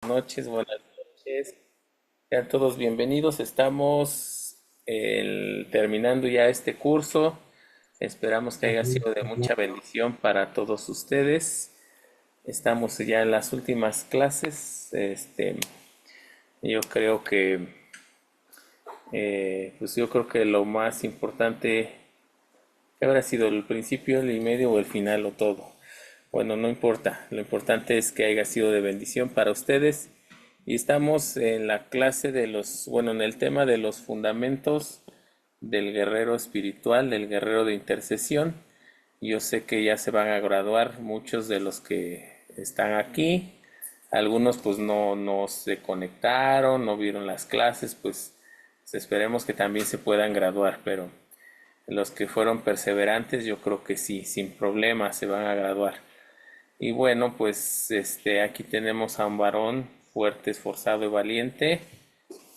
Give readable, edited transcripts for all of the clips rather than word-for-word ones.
Noches, buenas noches. Sean todos bienvenidos. Estamos terminando ya este curso. Esperamos que haya sido de mucha bendición para todos ustedes. Estamos ya en las últimas clases. Yo creo que, pues yo creo que lo más importante que habrá sido el principio, el medio o el final o todo. Bueno, no importa. Lo importante es que haya sido de bendición para ustedes. Y estamos en la clase de en el tema de los fundamentos del guerrero espiritual, del guerrero de intercesión. Yo sé que ya se van a graduar muchos de los que están aquí. Algunos pues no se conectaron, no vieron las clases, pues esperemos que también se puedan graduar, pero los que fueron perseverantes yo creo que sí, sin problema se van a graduar. Y bueno, pues aquí tenemos a un varón fuerte, esforzado y valiente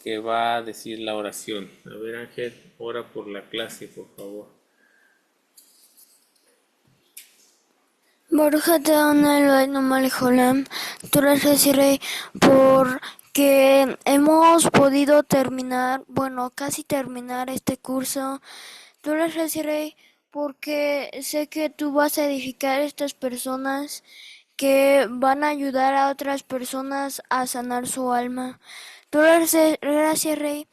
que va a decir la oración. A ver, Ángel, ora por la clase, por favor. Baruch Adonai Eloheinu melech haolam, tú eres el Rey, porque hemos podido terminar, bueno, casi terminar este curso. Tú eres el Rey, porque sé que tú vas a edificar a estas personas que van a ayudar a otras personas a sanar su alma. Tú eres gracias, Rey,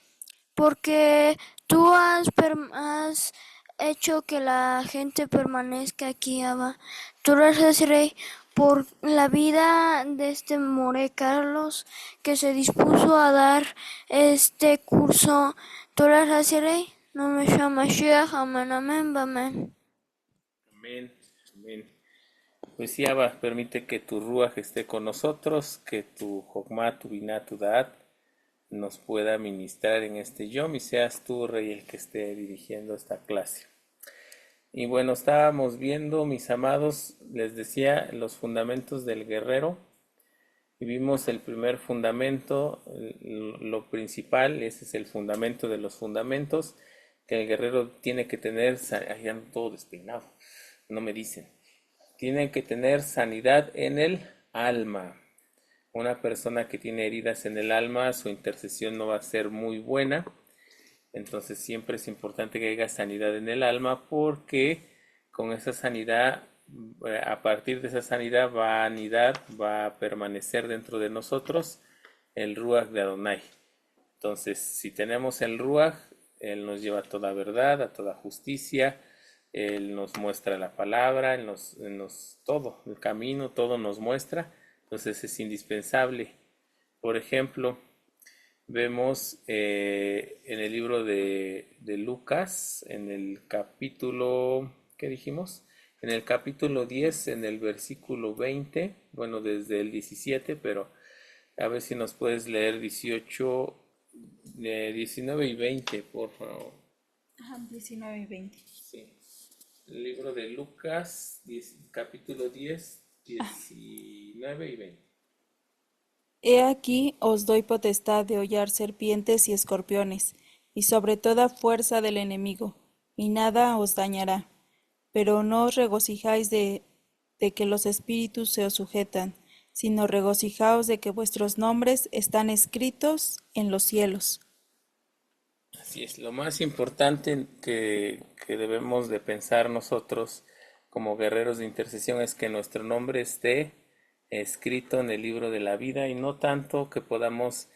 porque tú has hecho que la gente permanezca aquí, Abba. Tú eres Rey por la vida de este More Carlos que se dispuso a dar este curso. Tú eres Rey. No me llama Mashiach. Amén, amén, amén. Amén, amén. Pues sí, Abba, permite que tu Ruach esté con nosotros, que tu Jokmah, tu Binah, tu Daat nos pueda ministrar en este Yom y seas tú, Rey, el que esté dirigiendo esta clase. Y bueno, estábamos viendo, mis amados, les decía, los fundamentos del guerrero. Y vimos el primer fundamento, lo principal, ese es el fundamento de los fundamentos, que el guerrero tiene que tener, ay, ando todo despeinado, no me dicen, tiene que tener sanidad en el alma. Una persona que tiene heridas en el alma, su intercesión no va a ser muy buena. Entonces siempre es importante que haya sanidad en el alma porque con esa sanidad, a partir de esa sanidad va a permanecer dentro de nosotros el Ruach de Adonai. Entonces, si tenemos el Ruach, Él nos lleva a toda verdad, a toda justicia, Él nos muestra la palabra, todo, el camino, todo nos muestra. Entonces es indispensable. Por ejemplo, vemos en el libro de Lucas, en el capítulo, ¿qué dijimos? En el capítulo 10, en el versículo 20, bueno, desde el 17, pero a ver si nos puedes leer 18, 19 y 20, por favor. Ajá, 19 y 20. Sí. El libro de Lucas, capítulo 10, 19 y 20. He aquí os doy potestad de hollar serpientes y escorpiones, y sobre toda fuerza del enemigo, y nada os dañará. Pero no os regocijáis de que los espíritus se os sujetan, sino regocijaos de que vuestros nombres están escritos en los cielos. Así es, lo más importante que debemos de pensar nosotros como guerreros de intercesión es que nuestro nombre esté escrito en el libro de la vida y no tanto que podamos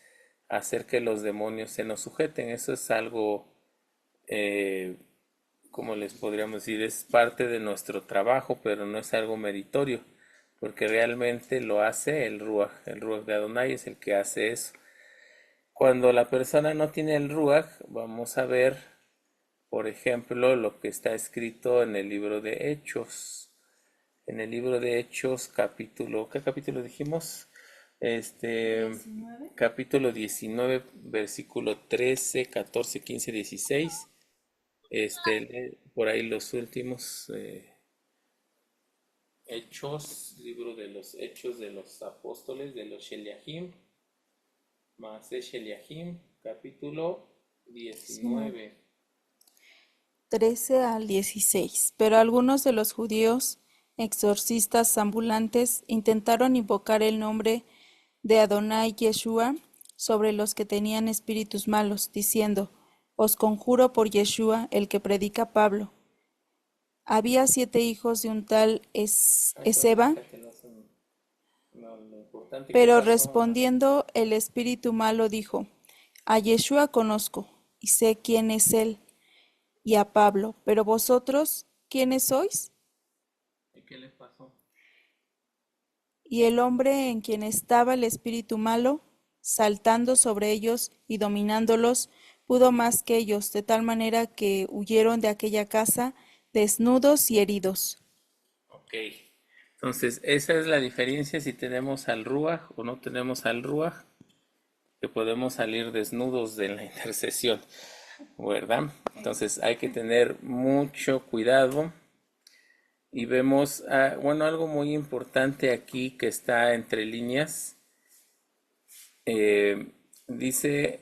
hacer que los demonios se nos sujeten. Eso es algo, eh, como les podríamos decir, es parte de nuestro trabajo, pero no es algo meritorio, porque realmente lo hace el Ruach de Adonai es el que hace eso. Cuando la persona no tiene el Ruach, vamos a ver, por ejemplo, lo que está escrito en el libro de Hechos. En el libro de Hechos, capítulo, ¿qué capítulo dijimos? Este, 19. capítulo 19, versículo 13, 14, 15, 16. Por ahí los últimos Hechos, libro de los Hechos de los Apóstoles, de los Sheliahim. Maaseh Sheliahim, capítulo 19. 19. 13 al 16. Pero algunos de los judíos, exorcistas ambulantes, intentaron invocar el nombre de Adonai Yeshua sobre los que tenían espíritus malos, diciendo, Os conjuro por Yeshua, el que predica Pablo. Había 7 hijos de un tal Eseba, Fíjate, lo importante que pero pasó. respondiendo el espíritu malo dijo, A Yeshua conozco, y sé quién es él, y a Pablo, pero vosotros, ¿quiénes sois? ¿Y qué les pasó? Y el hombre en quien estaba el espíritu malo, saltando sobre ellos y dominándolos, pudo más que ellos, de tal manera que huyeron de aquella casa desnudos y heridos. Ok. Entonces, esa es la diferencia si tenemos al Ruach o no tenemos al Ruach, que podemos salir desnudos de la intercesión, ¿verdad? Entonces hay que tener mucho cuidado y vemos, bueno, algo muy importante aquí que está entre líneas. Eh, dice,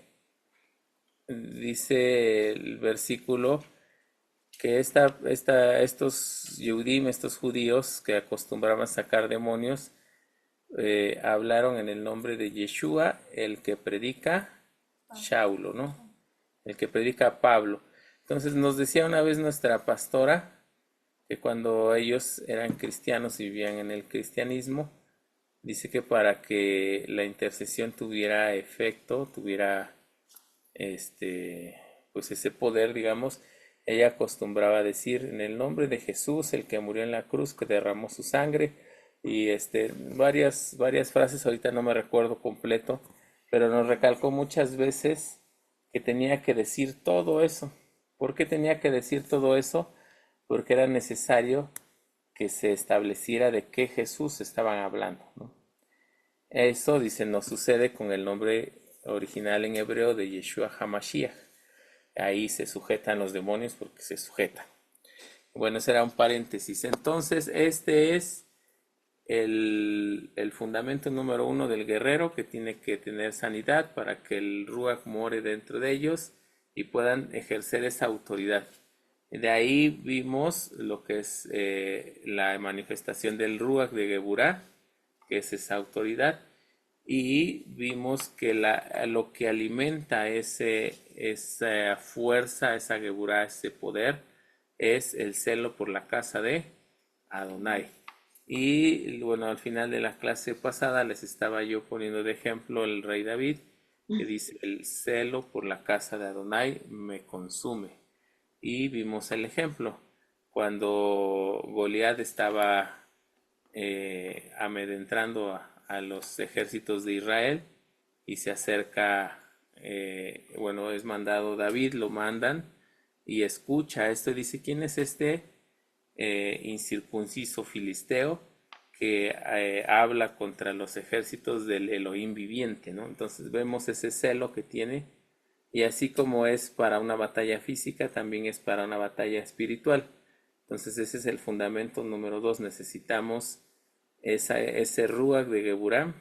dice el versículo que estos Yehudim, estos judíos que acostumbraban sacar demonios, hablaron en el nombre de Yeshua, el que predica Shaulo, ¿no? El que predica Pablo. Entonces nos decía una vez nuestra pastora que cuando ellos eran cristianos y vivían en el cristianismo, dice que para que la intercesión tuviera efecto, tuviera este, pues ese poder, digamos, ella acostumbraba a decir en el nombre de Jesús, el que murió en la cruz, que derramó su sangre, y varias frases, ahorita no me recuerdo completo, pero nos recalcó muchas veces que tenía que decir todo eso. ¿Por qué tenía que decir todo eso? Porque era necesario que se estableciera de qué Jesús estaban hablando, ¿no? Eso, dice, no sucede con el nombre original en hebreo de Yeshua HaMashiach. Ahí se sujetan los demonios porque se sujetan. Bueno, ese era un paréntesis. Entonces, este es el fundamento número 1 del guerrero, que tiene que tener sanidad para que el Ruach more dentro de ellos y puedan ejercer esa autoridad. De ahí vimos lo que es la manifestación del Ruach de Geburah, que es esa autoridad, y vimos que lo que alimenta esa fuerza, esa Geburah, ese poder, es el celo por la casa de Adonai. Y bueno, al final de la clase pasada les estaba yo poniendo de ejemplo el rey David, que dice, el celo por la casa de Adonai me consume. Y vimos el ejemplo, cuando Goliat estaba amedrentando a los ejércitos de Israel y se acerca, bueno, es mandado David, lo mandan y escucha esto y dice, ¿quién es este incircunciso filisteo que habla contra los ejércitos del Elohim viviente, ¿no? Entonces vemos ese celo que tiene, y así como es para una batalla física, también es para una batalla espiritual. Entonces ese es el fundamento número 2. Necesitamos ese Ruach de Geburah.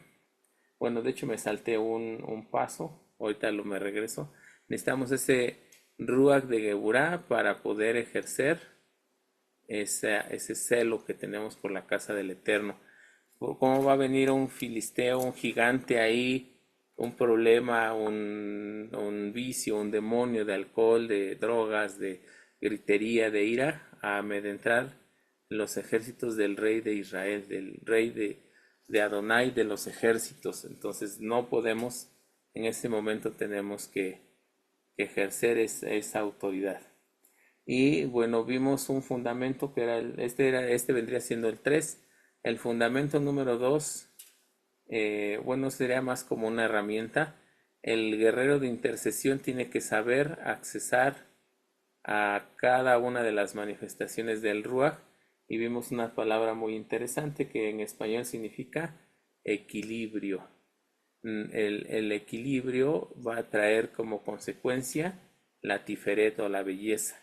Bueno, de hecho me salté un paso, ahorita me regreso. Necesitamos ese Ruach de Geburah para poder ejercer ese celo que tenemos por la casa del Eterno. ¿Cómo va a venir un filisteo, un gigante ahí, un problema, un vicio, un demonio de alcohol, de drogas, de gritería, de ira, a amedrentar los ejércitos del rey de Israel, del rey de Adonai de los ejércitos? Entonces no podemos, en ese momento tenemos que ejercer esa autoridad. Y bueno, vimos un fundamento que era este vendría siendo el 3. El fundamento número 2, bueno, sería más como una herramienta. El guerrero de intercesión tiene que saber accesar a cada una de las manifestaciones del Ruach, y vimos una palabra muy interesante que en español significa equilibrio. El equilibrio va a traer como consecuencia la tiferet o la belleza.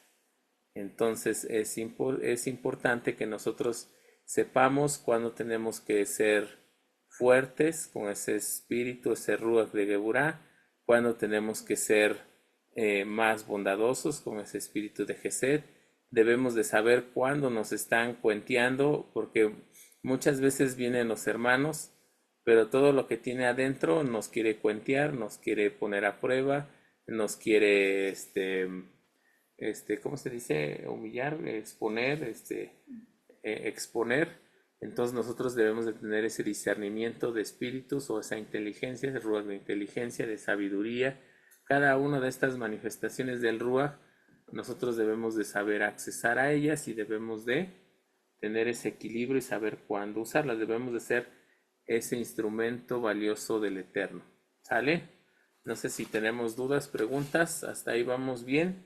Entonces es importante que nosotros sepamos cuándo tenemos que ser fuertes con ese espíritu, ese Ruach de Geburah, cuándo tenemos que ser más bondadosos con ese espíritu de Gesed. Debemos de saber cuándo nos están cuenteando, porque muchas veces vienen los hermanos pero todo lo que tiene adentro nos quiere cuentear, nos quiere poner a prueba, nos quiere, ¿cómo se dice? Humillar, exponer, exponer. Entonces nosotros debemos de tener ese discernimiento de espíritus o esa inteligencia, ese ruach de inteligencia, de sabiduría. Cada una de estas manifestaciones del ruach, nosotros debemos de saber accesar a ellas y debemos de tener ese equilibrio y saber cuándo usarlas. Debemos de ser ese instrumento valioso del Eterno. ¿Sale? No sé si tenemos dudas, preguntas. Hasta ahí vamos bien.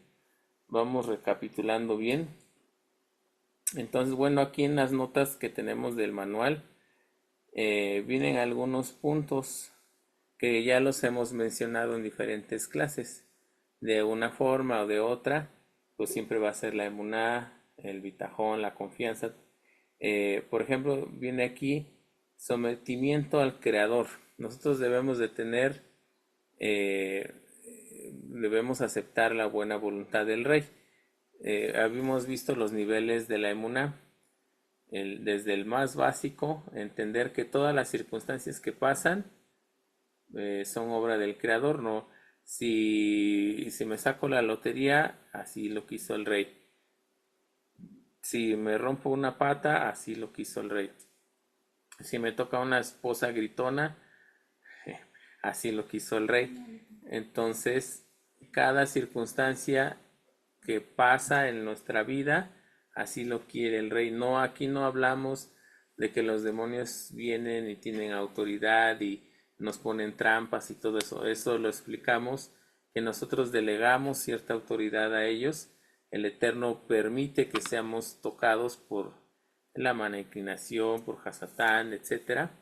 Vamos recapitulando bien. Entonces, bueno, aquí en las notas que tenemos del manual vienen algunos puntos que ya los hemos mencionado en diferentes clases. De una forma o de otra, pues siempre va a ser la emuná, el bitajón, la confianza. Por ejemplo, viene aquí sometimiento al creador. Nosotros debemos de tener, eh, debemos aceptar la buena voluntad del rey. Habíamos visto los niveles de la emuná, desde el más básico, entender que todas las circunstancias que pasan son obra del creador. No, si me saco la lotería, así lo quiso el rey. Si me rompo una pata, así lo quiso el rey. Si me toca una esposa gritona, así lo quiso el rey. Entonces, cada circunstancia que pasa en nuestra vida, así lo quiere el rey. No, aquí no hablamos de que los demonios vienen y tienen autoridad y nos ponen trampas y todo eso. Eso lo explicamos, que nosotros delegamos cierta autoridad a ellos. El Eterno permite que seamos tocados por la mala inclinación, por Hasatán, etcétera,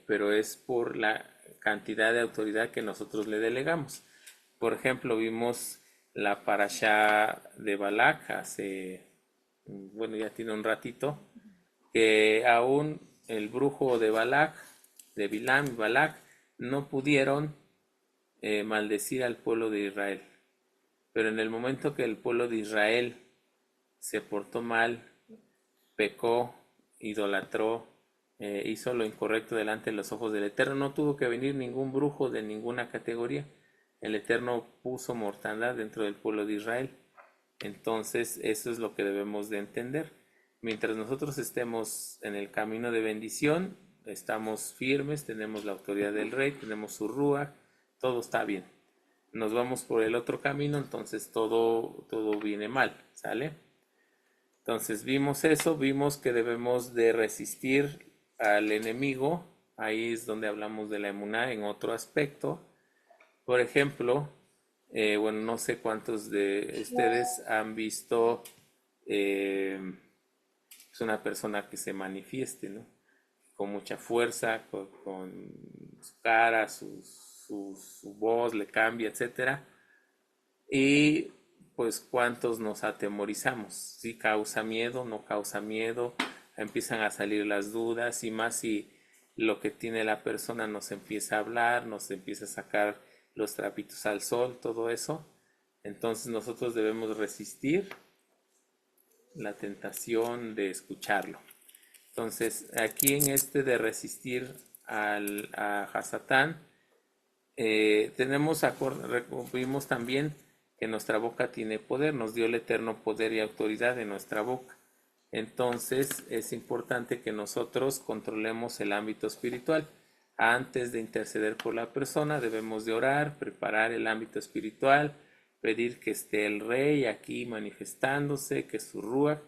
pero es por la cantidad de autoridad que nosotros le delegamos. Por ejemplo, vimos la parashá de Balak hace, bueno, ya tiene un ratito, que aún el brujo de Balak, de Bilam y Balak, no pudieron maldecir al pueblo de Israel. Pero en el momento que el pueblo de Israel se portó mal, pecó, idolatró, hizo lo incorrecto delante de los ojos del Eterno, no tuvo que venir ningún brujo de ninguna categoría. El Eterno puso mortandad dentro del pueblo de Israel. Entonces, eso es lo que debemos de entender. Mientras nosotros estemos en el camino de bendición, estamos firmes, tenemos la autoridad del rey, tenemos su rúa, todo está bien. Nos vamos por el otro camino, entonces todo viene mal, ¿sale? Entonces vimos eso, vimos que debemos de resistir al enemigo. Ahí es donde hablamos de la emuná en otro aspecto. Por ejemplo, bueno, no sé cuántos de ustedes han visto es una persona que se manifieste, ¿no? Con mucha fuerza, con su cara, su voz le cambia, etcétera. Y pues cuántos nos atemorizamos, si causa miedo, no causa miedo, empiezan a salir las dudas y más si lo que tiene la persona nos empieza a hablar, nos empieza a sacar los trapitos al sol, todo eso. Entonces nosotros debemos resistir la tentación de escucharlo. Entonces aquí en este de resistir a Hasatán, vimos también que nuestra boca tiene poder, nos dio el eterno poder y autoridad en nuestra boca. Entonces es importante que nosotros controlemos el ámbito espiritual. Antes de interceder por la persona debemos de orar, preparar el ámbito espiritual, pedir que esté el rey aquí manifestándose, que su rúa.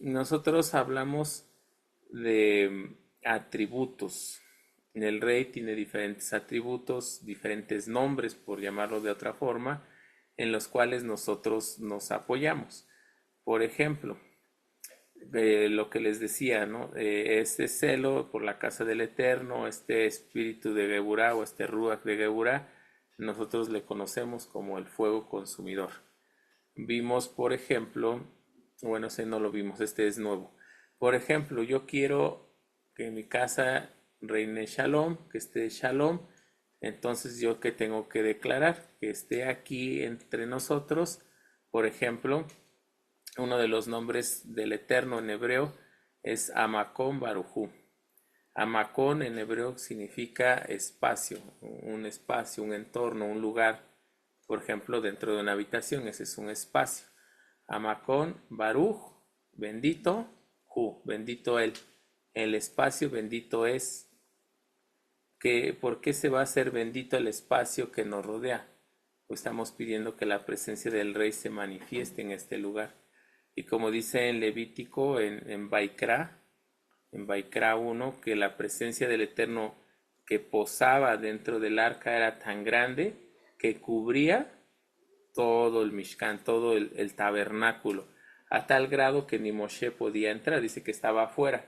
Nosotros hablamos de atributos. El rey tiene diferentes atributos, diferentes nombres, por llamarlo de otra forma, en los cuales nosotros nos apoyamos. Por ejemplo, lo que les decía, ¿no? Este celo por la casa del Eterno, este espíritu de Geburá o este Ruach de Geburá, nosotros le conocemos como el fuego consumidor. Vimos, por ejemplo, bueno, ese no lo vimos, este es nuevo. Por ejemplo, yo quiero que en mi casa reine Shalom, que esté Shalom. Entonces, ¿yo qué tengo que declarar? Que esté aquí entre nosotros. Por ejemplo, uno de los nombres del Eterno en hebreo es Amakom Barujú. Hamacón en hebreo significa espacio, un entorno, un lugar. Por ejemplo, dentro de una habitación, ese es un espacio. Hamacón, Baruch, bendito, bendito él. El espacio bendito es. ¿Por qué se va a hacer bendito el espacio que nos rodea? Pues estamos pidiendo que la presencia del Rey se manifieste en este lugar. Y como dice en Levítico, en Baikra 1, que la presencia del Eterno que posaba dentro del arca era tan grande que cubría todo el Mishkan, todo el tabernáculo, a tal grado que ni Moshe podía entrar, dice que estaba afuera,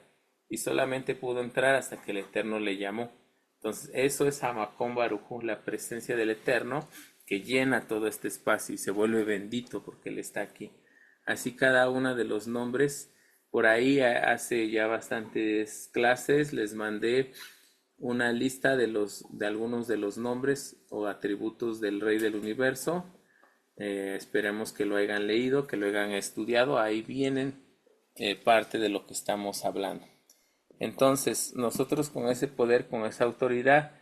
y solamente pudo entrar hasta que el Eterno le llamó. Entonces, eso es Hamacón Barujú, la presencia del Eterno que llena todo este espacio y se vuelve bendito porque Él está aquí. Así cada uno de los nombres, por ahí hace ya bastantes clases les mandé una lista de algunos de los nombres o atributos del Rey del Universo. Esperemos que lo hayan leído, que lo hayan estudiado. Ahí vienen parte de lo que estamos hablando. Entonces, nosotros con ese poder, con esa autoridad,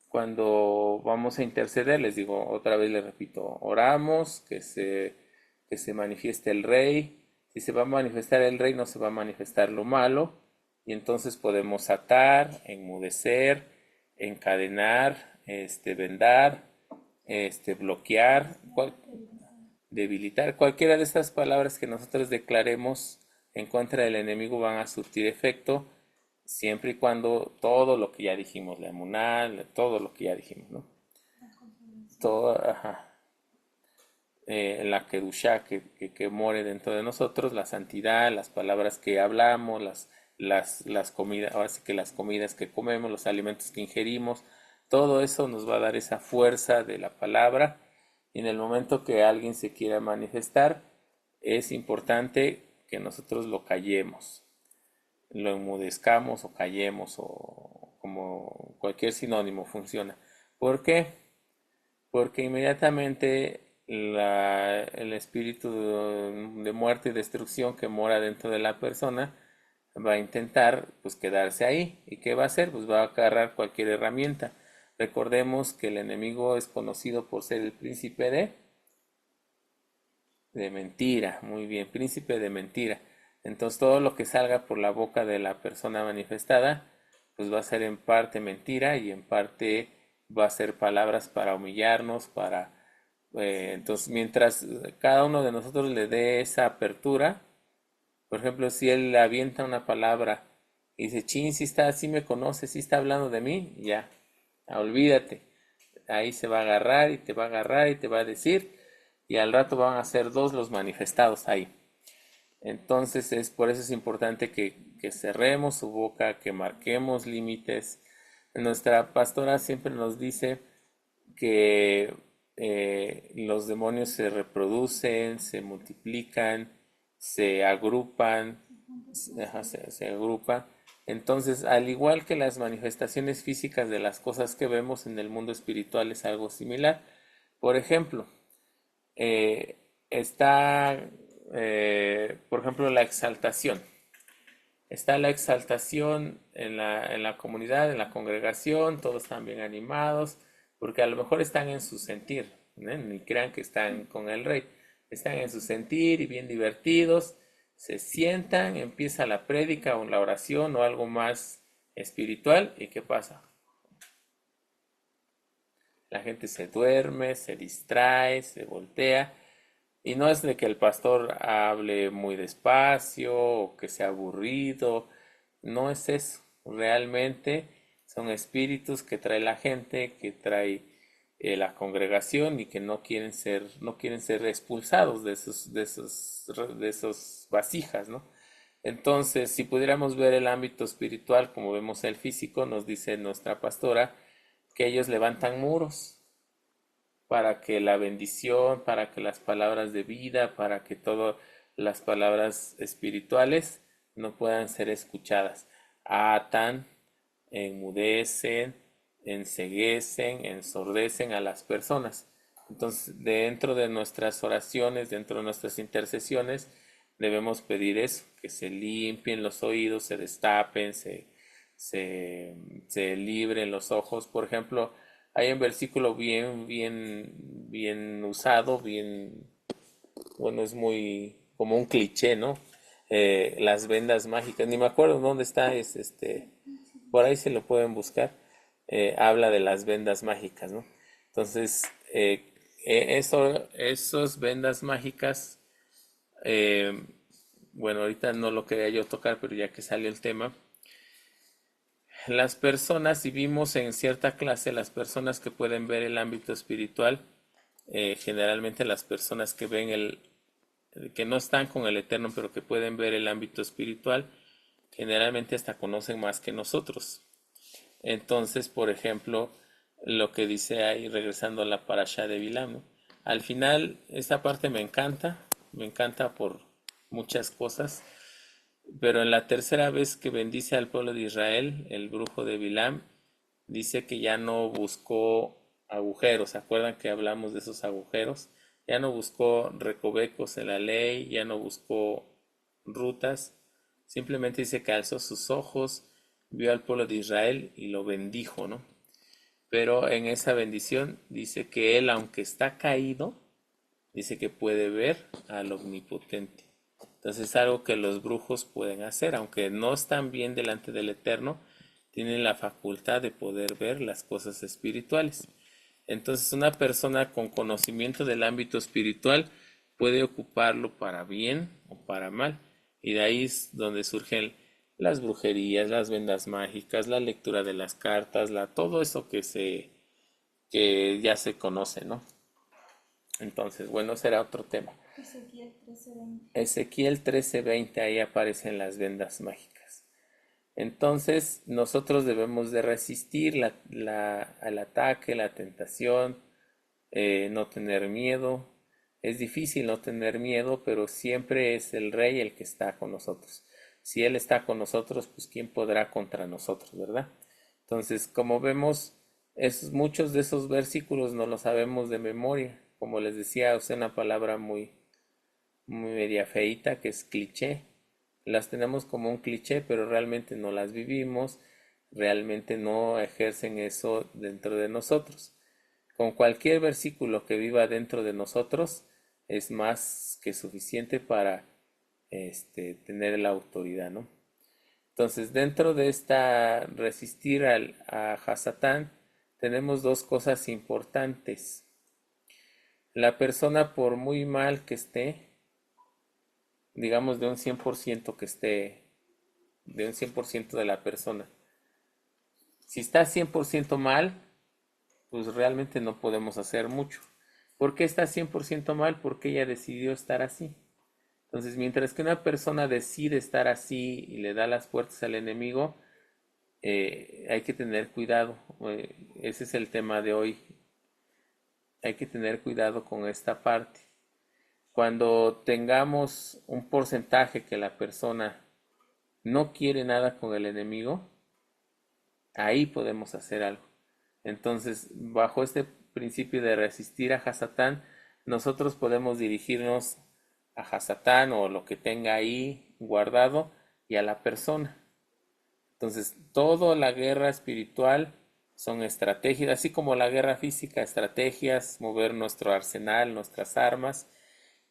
cuando vamos a interceder, les digo, otra vez les repito, oramos, que se manifieste el Rey. Si se va a manifestar el Rey, no se va a manifestar lo malo. Y entonces podemos atar, enmudecer, encadenar, vendar, bloquear, debilitar. Cualquiera de estas palabras que nosotros declaremos en contra del enemigo van a surtir efecto, siempre y cuando todo lo que ya dijimos, la emuná, todo lo que ya dijimos, ¿no? Todo, la kedusha que more dentro de nosotros, la santidad, las palabras que hablamos, las comidas, ahora sí que las comidas que comemos, los alimentos que ingerimos, todo eso nos va a dar esa fuerza de la palabra. Y en el momento que alguien se quiera manifestar, es importante que nosotros lo callemos, lo enmudezcamos o callemos, o como cualquier sinónimo funciona. ¿Por qué? Porque inmediatamente el espíritu de muerte y destrucción que mora dentro de la persona va a intentar pues quedarse ahí. ¿Y qué va a hacer? Pues va a agarrar cualquier herramienta. Recordemos que el enemigo es conocido por ser el príncipe de mentira. Muy bien, príncipe de mentira. Entonces todo lo que salga por la boca de la persona manifestada pues va a ser en parte mentira y en parte va a ser palabras para humillarnos, entonces mientras cada uno de nosotros le dé esa apertura. Por ejemplo, si él avienta una palabra y dice, chin, sí me conoce, sí está hablando de mí, ya, olvídate. Ahí se va a agarrar y te va a agarrar y te va a decir, y al rato van a ser dos los manifestados ahí. Entonces por eso es importante que cerremos su boca, que marquemos límites. Nuestra pastora siempre nos dice que los demonios se reproducen, se multiplican, se agrupan, se agrupan. Entonces, al igual que las manifestaciones físicas de las cosas que vemos en el mundo espiritual es algo similar. Por ejemplo, está, por ejemplo, la exaltación. Está la exaltación en la comunidad, en la congregación, todos están bien animados, porque a lo mejor están en su sentir, ¿no? Ni crean que están con el Rey, están en su sentir y bien divertidos, se sientan, empieza la prédica o la oración o algo más espiritual, ¿y qué pasa? La gente se duerme, se distrae, se voltea. Y no es de que el pastor hable muy despacio o que sea aburrido, no es eso. Realmente son espíritus que trae la gente, que trae la congregación y que no quieren ser expulsados de esos vasijas, ¿no? Entonces, si pudiéramos ver el ámbito espiritual como vemos el físico, nos dice nuestra pastora que ellos levantan muros para que la bendición, para que las palabras de vida, para que todas las palabras espirituales no puedan ser escuchadas. Atan, enmudecen, enceguecen, ensordecen a las personas. Entonces, dentro de nuestras oraciones, dentro de nuestras intercesiones, debemos pedir eso, que se limpien los oídos, se destapen, se libren los ojos. Por ejemplo, hay un versículo bien usado, bueno, es muy como un cliché, ¿no? Las vendas mágicas, ni me acuerdo dónde está, por ahí se lo pueden buscar. Habla de las vendas mágicas, ¿no? Entonces, esos vendas mágicas, eh, bueno, ahorita no lo quería yo tocar, pero ya que salió el tema, las personas, y vimos en cierta clase, las personas que pueden ver el ámbito espiritual, generalmente las personas que ven que no están con el Eterno, pero que pueden ver el ámbito espiritual, generalmente hasta conocen más que nosotros. Entonces, por ejemplo, lo que dice ahí, regresando a la parasha de Bilam, ¿no? Al final, esta parte me encanta por muchas cosas, pero en la tercera vez que bendice al pueblo de Israel, el brujo de Bilam dice que ya no buscó agujeros. ¿Se acuerdan que hablamos de esos agujeros? Ya no buscó recovecos en la ley, ya no buscó rutas. Simplemente dice que alzó sus ojos, vio al pueblo de Israel y lo bendijo, ¿no? Pero en esa bendición dice que él, aunque está caído, dice que puede ver al omnipotente. Entonces es algo que los brujos pueden hacer, aunque no están bien delante del Eterno, tienen la facultad de poder ver las cosas espirituales. Entonces una persona con conocimiento del ámbito espiritual puede ocuparlo para bien o para mal. Y de ahí es donde surgen las brujerías, las vendas mágicas, la lectura de las cartas, todo eso que ya se conoce, ¿no? Entonces, bueno, será otro tema. Ezequiel 13:20, ahí aparecen las vendas mágicas. Entonces, nosotros debemos de resistir al ataque, la tentación, no tener miedo. Es difícil no tener miedo, pero siempre es el Rey el que está con nosotros. Si Él está con nosotros, pues ¿quién podrá contra nosotros, verdad? Entonces, como vemos, muchos de esos versículos no los sabemos de memoria. Como les decía, usé una palabra muy media feita, que es cliché. Las tenemos como un cliché, pero realmente no las vivimos, realmente no ejercen eso dentro de nosotros. Con cualquier versículo que viva dentro de nosotros es más que suficiente para tener la autoridad, ¿no? Entonces, dentro de esta resistir a Hasatán, tenemos dos cosas importantes. La persona, por muy mal que esté, digamos de un 100% que esté, de un 100% de la persona, si está 100% mal, pues realmente no podemos hacer mucho. ¿Por qué está 100% mal? Porque ella decidió estar así. Entonces, mientras que una persona decide estar así y le da las puertas al enemigo, hay que tener cuidado. Ese es el tema de hoy. Hay que tener cuidado con esta parte. Cuando tengamos un porcentaje que la persona no quiere nada con el enemigo, ahí podemos hacer algo. Entonces, bajo este principio de resistir a Hasatán, nosotros podemos dirigirnos a Hasatán o lo que tenga ahí guardado y a la persona. Entonces, toda la guerra espiritual son estrategias, así como la guerra física, estrategias, mover nuestro arsenal, nuestras armas.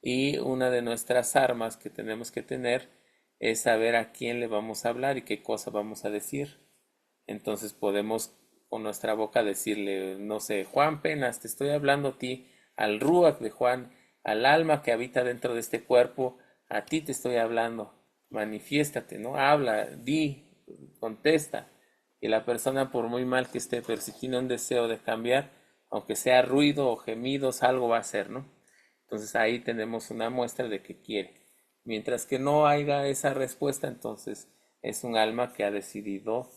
Y una de nuestras armas que tenemos que tener es saber a quién le vamos a hablar y qué cosa vamos a decir. Entonces podemos con nuestra boca decirle, no sé, Juan Penas, te estoy hablando a ti, al Ruach de Juan, al alma que habita dentro de este cuerpo, a ti te estoy hablando, manifiéstate, ¿no? Habla, di, contesta. Y la persona, por muy mal que esté, pero si tiene un deseo de cambiar, aunque sea ruido o gemidos, algo va a hacer, ¿no? Entonces ahí tenemos una muestra de que quiere. Mientras que no haya esa respuesta, entonces es un alma que ha decidido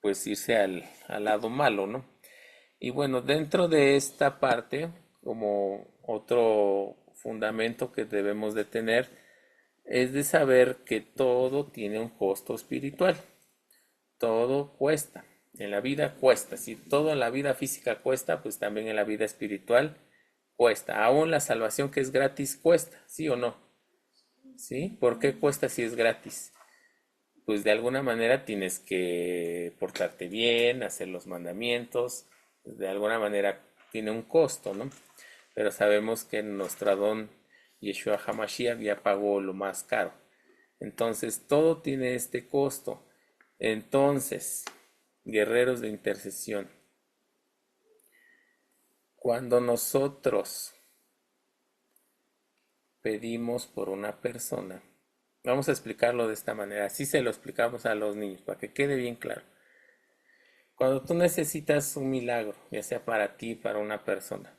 pues irse al lado malo, ¿no? Y bueno, dentro de esta parte, como otro fundamento que debemos de tener, es de saber que todo tiene un costo espiritual. Todo cuesta. En la vida cuesta. Si todo en la vida física cuesta, pues también en la vida espiritual cuesta. Aún la salvación que es gratis cuesta, ¿sí o no? ¿Sí? ¿Por qué cuesta si es gratis? pues de alguna manera tienes que portarte bien, hacer los mandamientos, de alguna manera tiene un costo, ¿no? Pero sabemos que nuestro Adón Yeshua HaMashiach ya pagó lo más caro. Entonces, todo tiene este costo. Entonces, guerreros de intercesión, cuando nosotros pedimos por una persona, vamos a explicarlo de esta manera, así se lo explicamos a los niños, para que quede bien claro. Cuando tú necesitas un milagro, ya sea para ti, para una persona,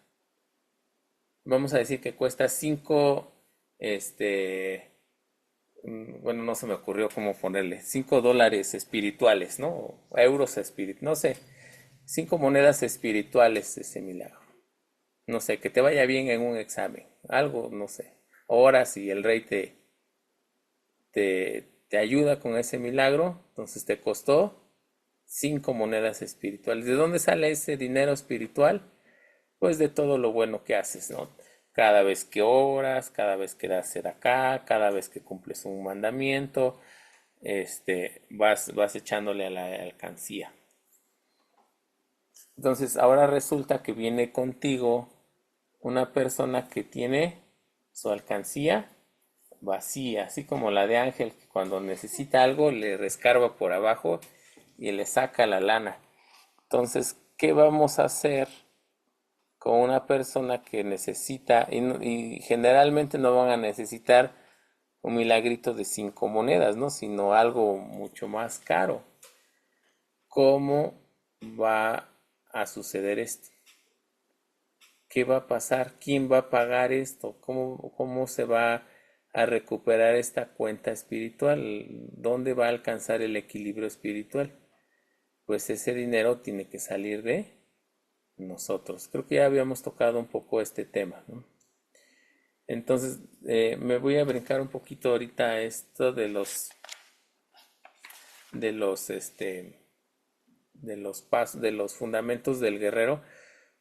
vamos a decir que cuesta 5, bueno, no se me ocurrió cómo ponerle, $5 espirituales, ¿no? O euros espirituales, no sé, 5 monedas espirituales ese milagro. No sé, que te vaya bien en un examen, algo, no sé. Oras y el rey te ayuda con ese milagro, entonces te costó 5 monedas espirituales. ¿De dónde sale ese dinero espiritual? Pues de todo lo bueno que haces, ¿no? Cada vez que oras, cada vez que das acá, cada vez que cumples un mandamiento, vas echándole a la alcancía. Entonces ahora resulta que viene contigo una persona que tiene su alcancía vacía, así como la de Ángel, que cuando necesita algo le rescarba por abajo y le saca la lana. Entonces, ¿qué vamos a hacer con una persona que necesita, y generalmente no van a necesitar un milagrito de 5 monedas, ¿no? Sino algo mucho más caro? ¿Cómo va a suceder esto? ¿Qué va a pasar? ¿Quién va a pagar esto? ¿Cómo se va a recuperar esta cuenta espiritual? ¿Dónde va a alcanzar el equilibrio espiritual? Pues ese dinero tiene que salir de nosotros. Creo que ya habíamos tocado un poco este tema, ¿no? Entonces, me voy a brincar un poquito ahorita esto de los, de los fundamentos del guerrero,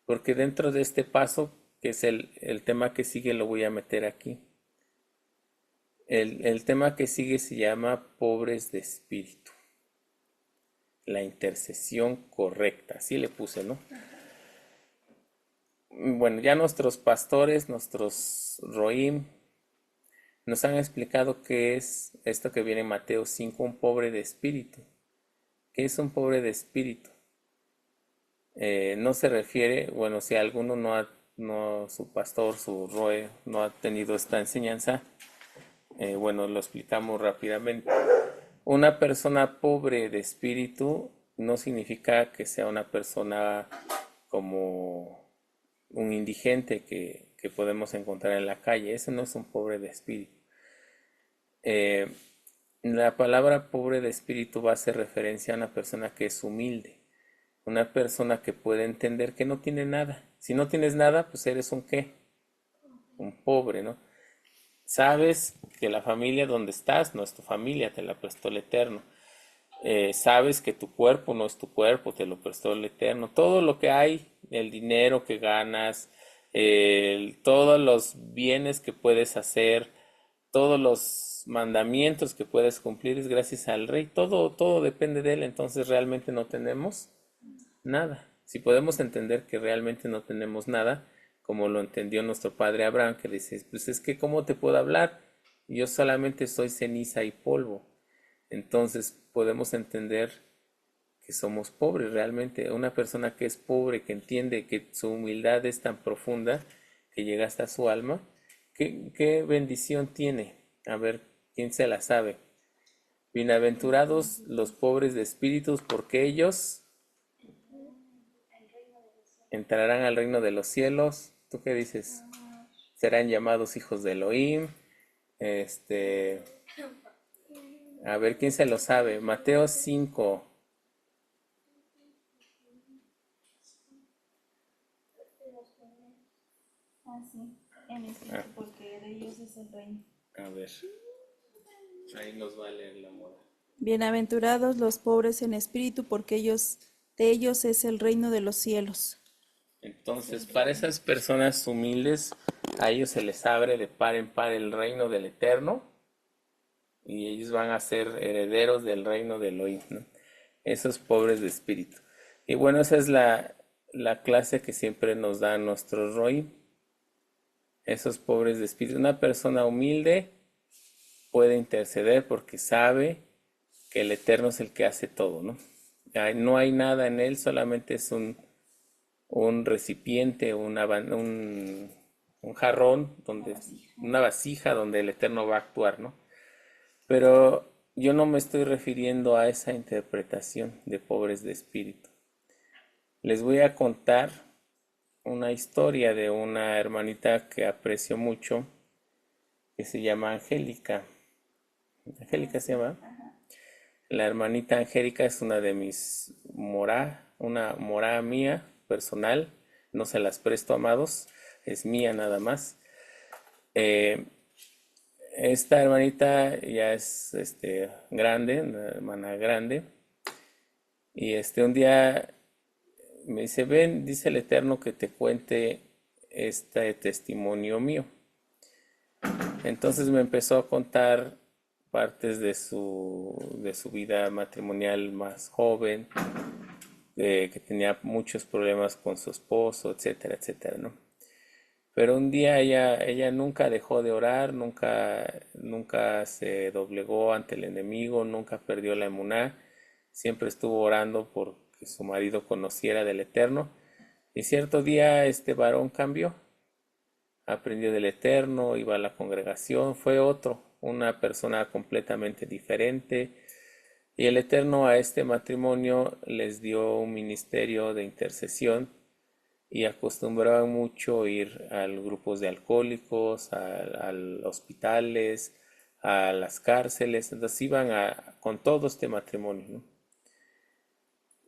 porque dentro de este paso, que es el tema que sigue, lo voy a meter aquí. El tema que sigue se llama pobres de espíritu. La intercesión correcta, así le puse, ¿no? Bueno, ya nuestros pastores, nuestros Roim, nos han explicado qué es esto que viene en Mateo 5, un pobre de espíritu. ¿Qué es un pobre de espíritu? No se refiere, bueno, si alguno su pastor, su Roe, no ha tenido esta enseñanza, bueno, lo explicamos rápidamente. Una persona pobre de espíritu no significa que sea una persona como un indigente que podemos encontrar en la calle. Ese no es un pobre de espíritu. La palabra pobre de espíritu va a hacer referencia a una persona que es humilde, una persona que puede entender que no tiene nada. Si no tienes nada, pues eres un qué, un pobre, ¿no? Sabes que la familia donde estás no es tu familia, te la prestó el Eterno. Sabes que tu cuerpo no es tu cuerpo, te lo prestó el Eterno. Todo lo que hay, el dinero que ganas, todos los bienes que puedes hacer, todos los mandamientos que puedes cumplir es gracias al Rey. Todo depende de Él, entonces realmente no tenemos nada. Si podemos entender que realmente no tenemos nada, como lo entendió nuestro padre Abraham, que dice, pues es que ¿cómo te puedo hablar? Yo solamente soy ceniza y polvo. Entonces podemos entender que somos pobres realmente. Una persona que es pobre, que entiende que su humildad es tan profunda, que llega hasta su alma, ¿qué bendición tiene? A ver, ¿quién se la sabe? Bienaventurados los pobres de espíritus, porque ellos entrarán al reino de los cielos. ¿Tú qué dices? Serán llamados hijos de Elohim. A ver, ¿quién se lo sabe? Mateo 5. En espíritu, porque de ellos es el reino. A ver, ahí nos va a leer la moda. Bienaventurados los pobres en espíritu, porque de ellos es el reino de los cielos. Entonces, para esas personas humildes, a ellos se les abre de par en par el reino del Eterno y ellos van a ser herederos del reino de Elohim, ¿no? Esos pobres de espíritu. Y bueno, esa es la clase que siempre nos da nuestro Roim, esos pobres de espíritu. Una persona humilde puede interceder porque sabe que el Eterno es el que hace todo, ¿no? No hay nada en él, solamente es un recipiente, un jarrón, una vasija donde el Eterno va a actuar, ¿no? Pero yo no me estoy refiriendo a esa interpretación de pobres de espíritu. Les voy a contar una historia de una hermanita que aprecio mucho, que se llama Angélica. Angélica se llama. La hermanita Angélica es una de mis una morá mía personal. No se las presto, amados, es mía nada más. Esta hermanita ya es grande, una hermana grande. Y un día me dice, ven, dice el Eterno que te cuente este testimonio mío. Entonces me empezó a contar partes de su vida matrimonial más joven, que tenía muchos problemas con su esposo, etcétera, etcétera, ¿no? Pero un día ella nunca dejó de orar, nunca se doblegó ante el enemigo, nunca perdió la emuná, siempre estuvo orando por que su marido conociera del Eterno. Y cierto día este varón cambió, aprendió del Eterno, iba a la congregación, fue una persona completamente diferente. Y el Eterno a este matrimonio les dio un ministerio de intercesión y acostumbraban mucho ir a los grupos de alcohólicos, a los hospitales, a las cárceles. Entonces iban con todo este matrimonio, ¿no?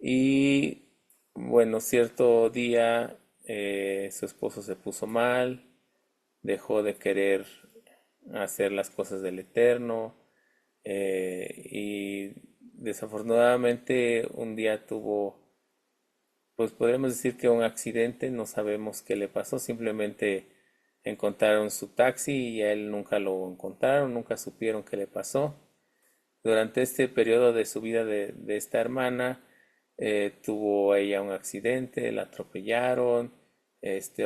Y bueno, cierto día su esposo se puso mal, dejó de querer hacer las cosas del Eterno, y desafortunadamente un día tuvo, pues podríamos decir que un accidente, no sabemos qué le pasó, simplemente encontraron su taxi y a él nunca lo encontraron, nunca supieron qué le pasó. Durante este periodo de su vida de esta hermana, tuvo ella un accidente, la atropellaron,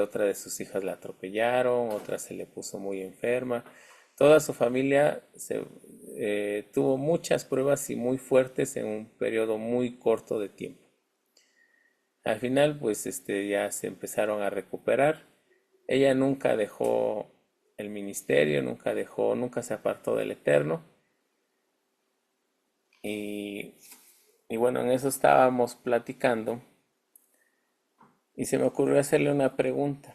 otra de sus hijas la atropellaron, otra se le puso muy enferma. Toda su familia tuvo muchas pruebas y muy fuertes en un periodo muy corto de tiempo. Al final, pues ya se empezaron a recuperar. Ella nunca dejó el ministerio, nunca se apartó del Eterno. Y bueno, en eso estábamos platicando y se me ocurrió hacerle una pregunta,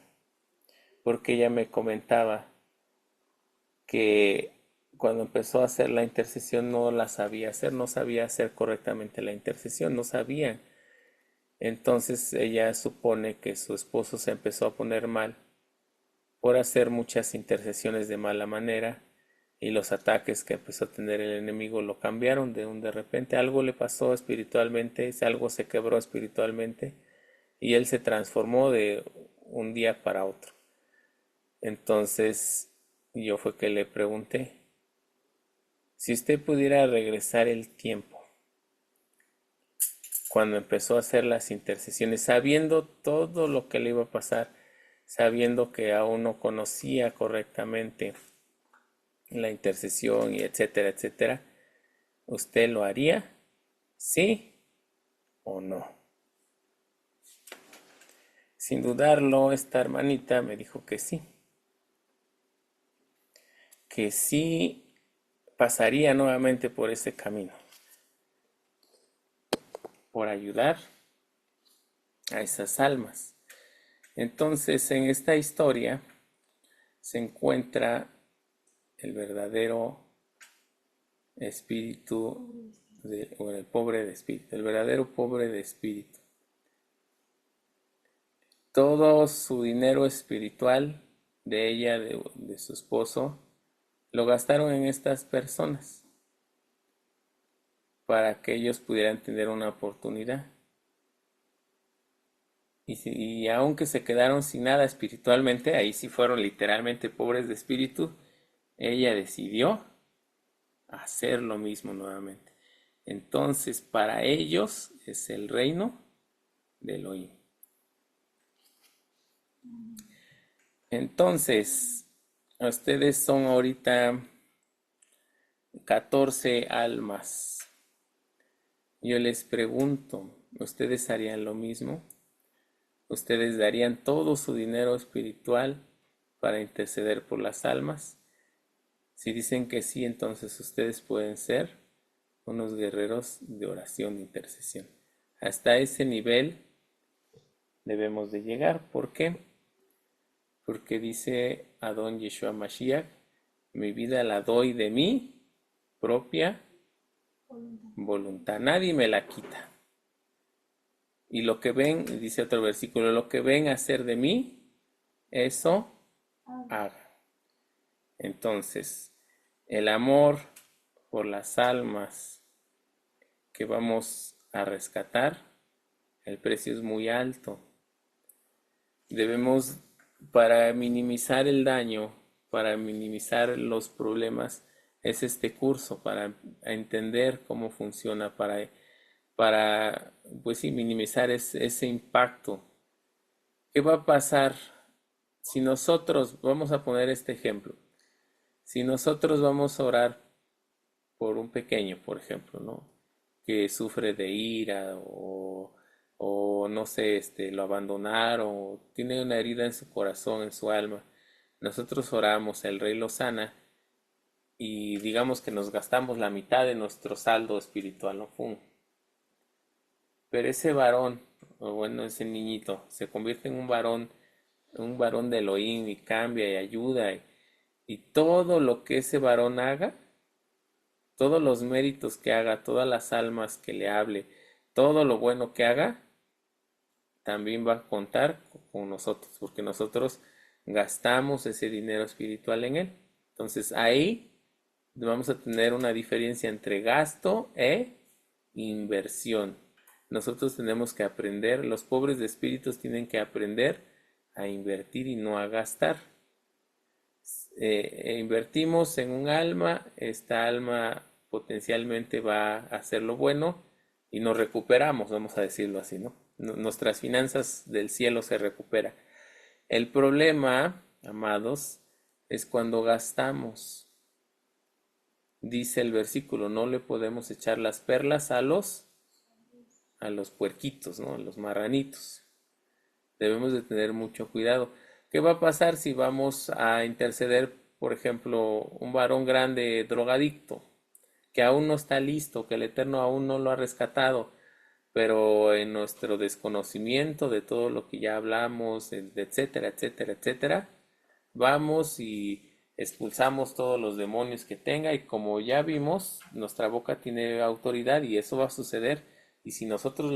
porque ella me comentaba que cuando empezó a hacer la intercesión no la sabía hacer, no sabía hacer correctamente la intercesión, no sabían. Entonces ella supone que su esposo se empezó a poner mal por hacer muchas intercesiones de mala manera, y los ataques que empezó a tener el enemigo lo cambiaron de repente. Algo le pasó espiritualmente, algo se quebró espiritualmente y él se transformó de un día para otro. Entonces yo fue que le pregunté, si usted pudiera regresar el tiempo, cuando empezó a hacer las intercesiones, sabiendo todo lo que le iba a pasar, sabiendo que aún no conocía correctamente la intercesión y etcétera, etcétera, ¿usted lo haría? ¿Sí o no? Sin dudarlo, esta hermanita me dijo que sí pasaría nuevamente por ese camino, por ayudar a esas almas. Entonces, en esta historia se encuentra el verdadero espíritu, o el pobre de espíritu, el verdadero pobre de espíritu. Todo su dinero espiritual de ella, de su esposo, lo gastaron en estas personas para que ellos pudieran tener una oportunidad. Y aunque se quedaron sin nada espiritualmente, ahí sí fueron literalmente pobres de espíritu, ella decidió hacer lo mismo nuevamente. Entonces, para ellos es el reino de Elohim. Entonces, ustedes son ahorita 14 almas. Yo les pregunto, ¿ustedes harían lo mismo? ¿Ustedes darían todo su dinero espiritual para interceder por las almas? Si dicen que sí, entonces ustedes pueden ser unos guerreros de oración, de intercesión. Hasta ese nivel debemos de llegar. ¿Por qué? Porque dice Adón Yeshua Mashiach, mi vida la doy de mi propia voluntad. Nadie me la quita. Y lo que ven, dice otro versículo, lo que ven hacer de mí, eso haga. Entonces, el amor por las almas que vamos a rescatar, el precio es muy alto. Debemos, para minimizar el daño, para minimizar los problemas, es este curso, para entender cómo funciona, para pues sí, minimizar ese impacto. ¿Qué va a pasar si nosotros, vamos a poner este ejemplo, si nosotros vamos a orar por un pequeño, por ejemplo, ¿no? Que sufre de ira o no sé, lo abandonaron o tiene una herida en su corazón, en su alma. Nosotros oramos, el Rey lo sana y digamos que nos gastamos la mitad de nuestro saldo espiritual, ¿no? ¡Pum! Pero ese varón, o bueno, ese niñito, se convierte en un varón de Elohim y cambia y ayuda y todo lo que ese varón haga, todos los méritos que haga, todas las almas que le hable, todo lo bueno que haga, también va a contar con nosotros, porque nosotros gastamos ese dinero espiritual en él. Entonces ahí vamos a tener una diferencia entre gasto e inversión. Nosotros tenemos que aprender, los pobres de espíritus tienen que aprender a invertir y no a gastar. Invertimos en un alma, esta alma potencialmente va a hacer lo bueno y nos recuperamos, vamos a decirlo así, ¿no? Nuestras finanzas del cielo se recuperan. El problema, amados, es cuando gastamos. Dice el versículo, no le podemos echar las perlas a los puerquitos, ¿no? A los marranitos. Debemos de tener mucho cuidado. ¿Qué va a pasar si vamos a interceder, por ejemplo, un varón grande drogadicto, que aún no está listo, que el Eterno aún no lo ha rescatado, pero en nuestro desconocimiento de todo lo que ya hablamos, etcétera, etcétera, etcétera, vamos y expulsamos todos los demonios que tenga y como ya vimos, nuestra boca tiene autoridad y eso va a suceder y si nosotros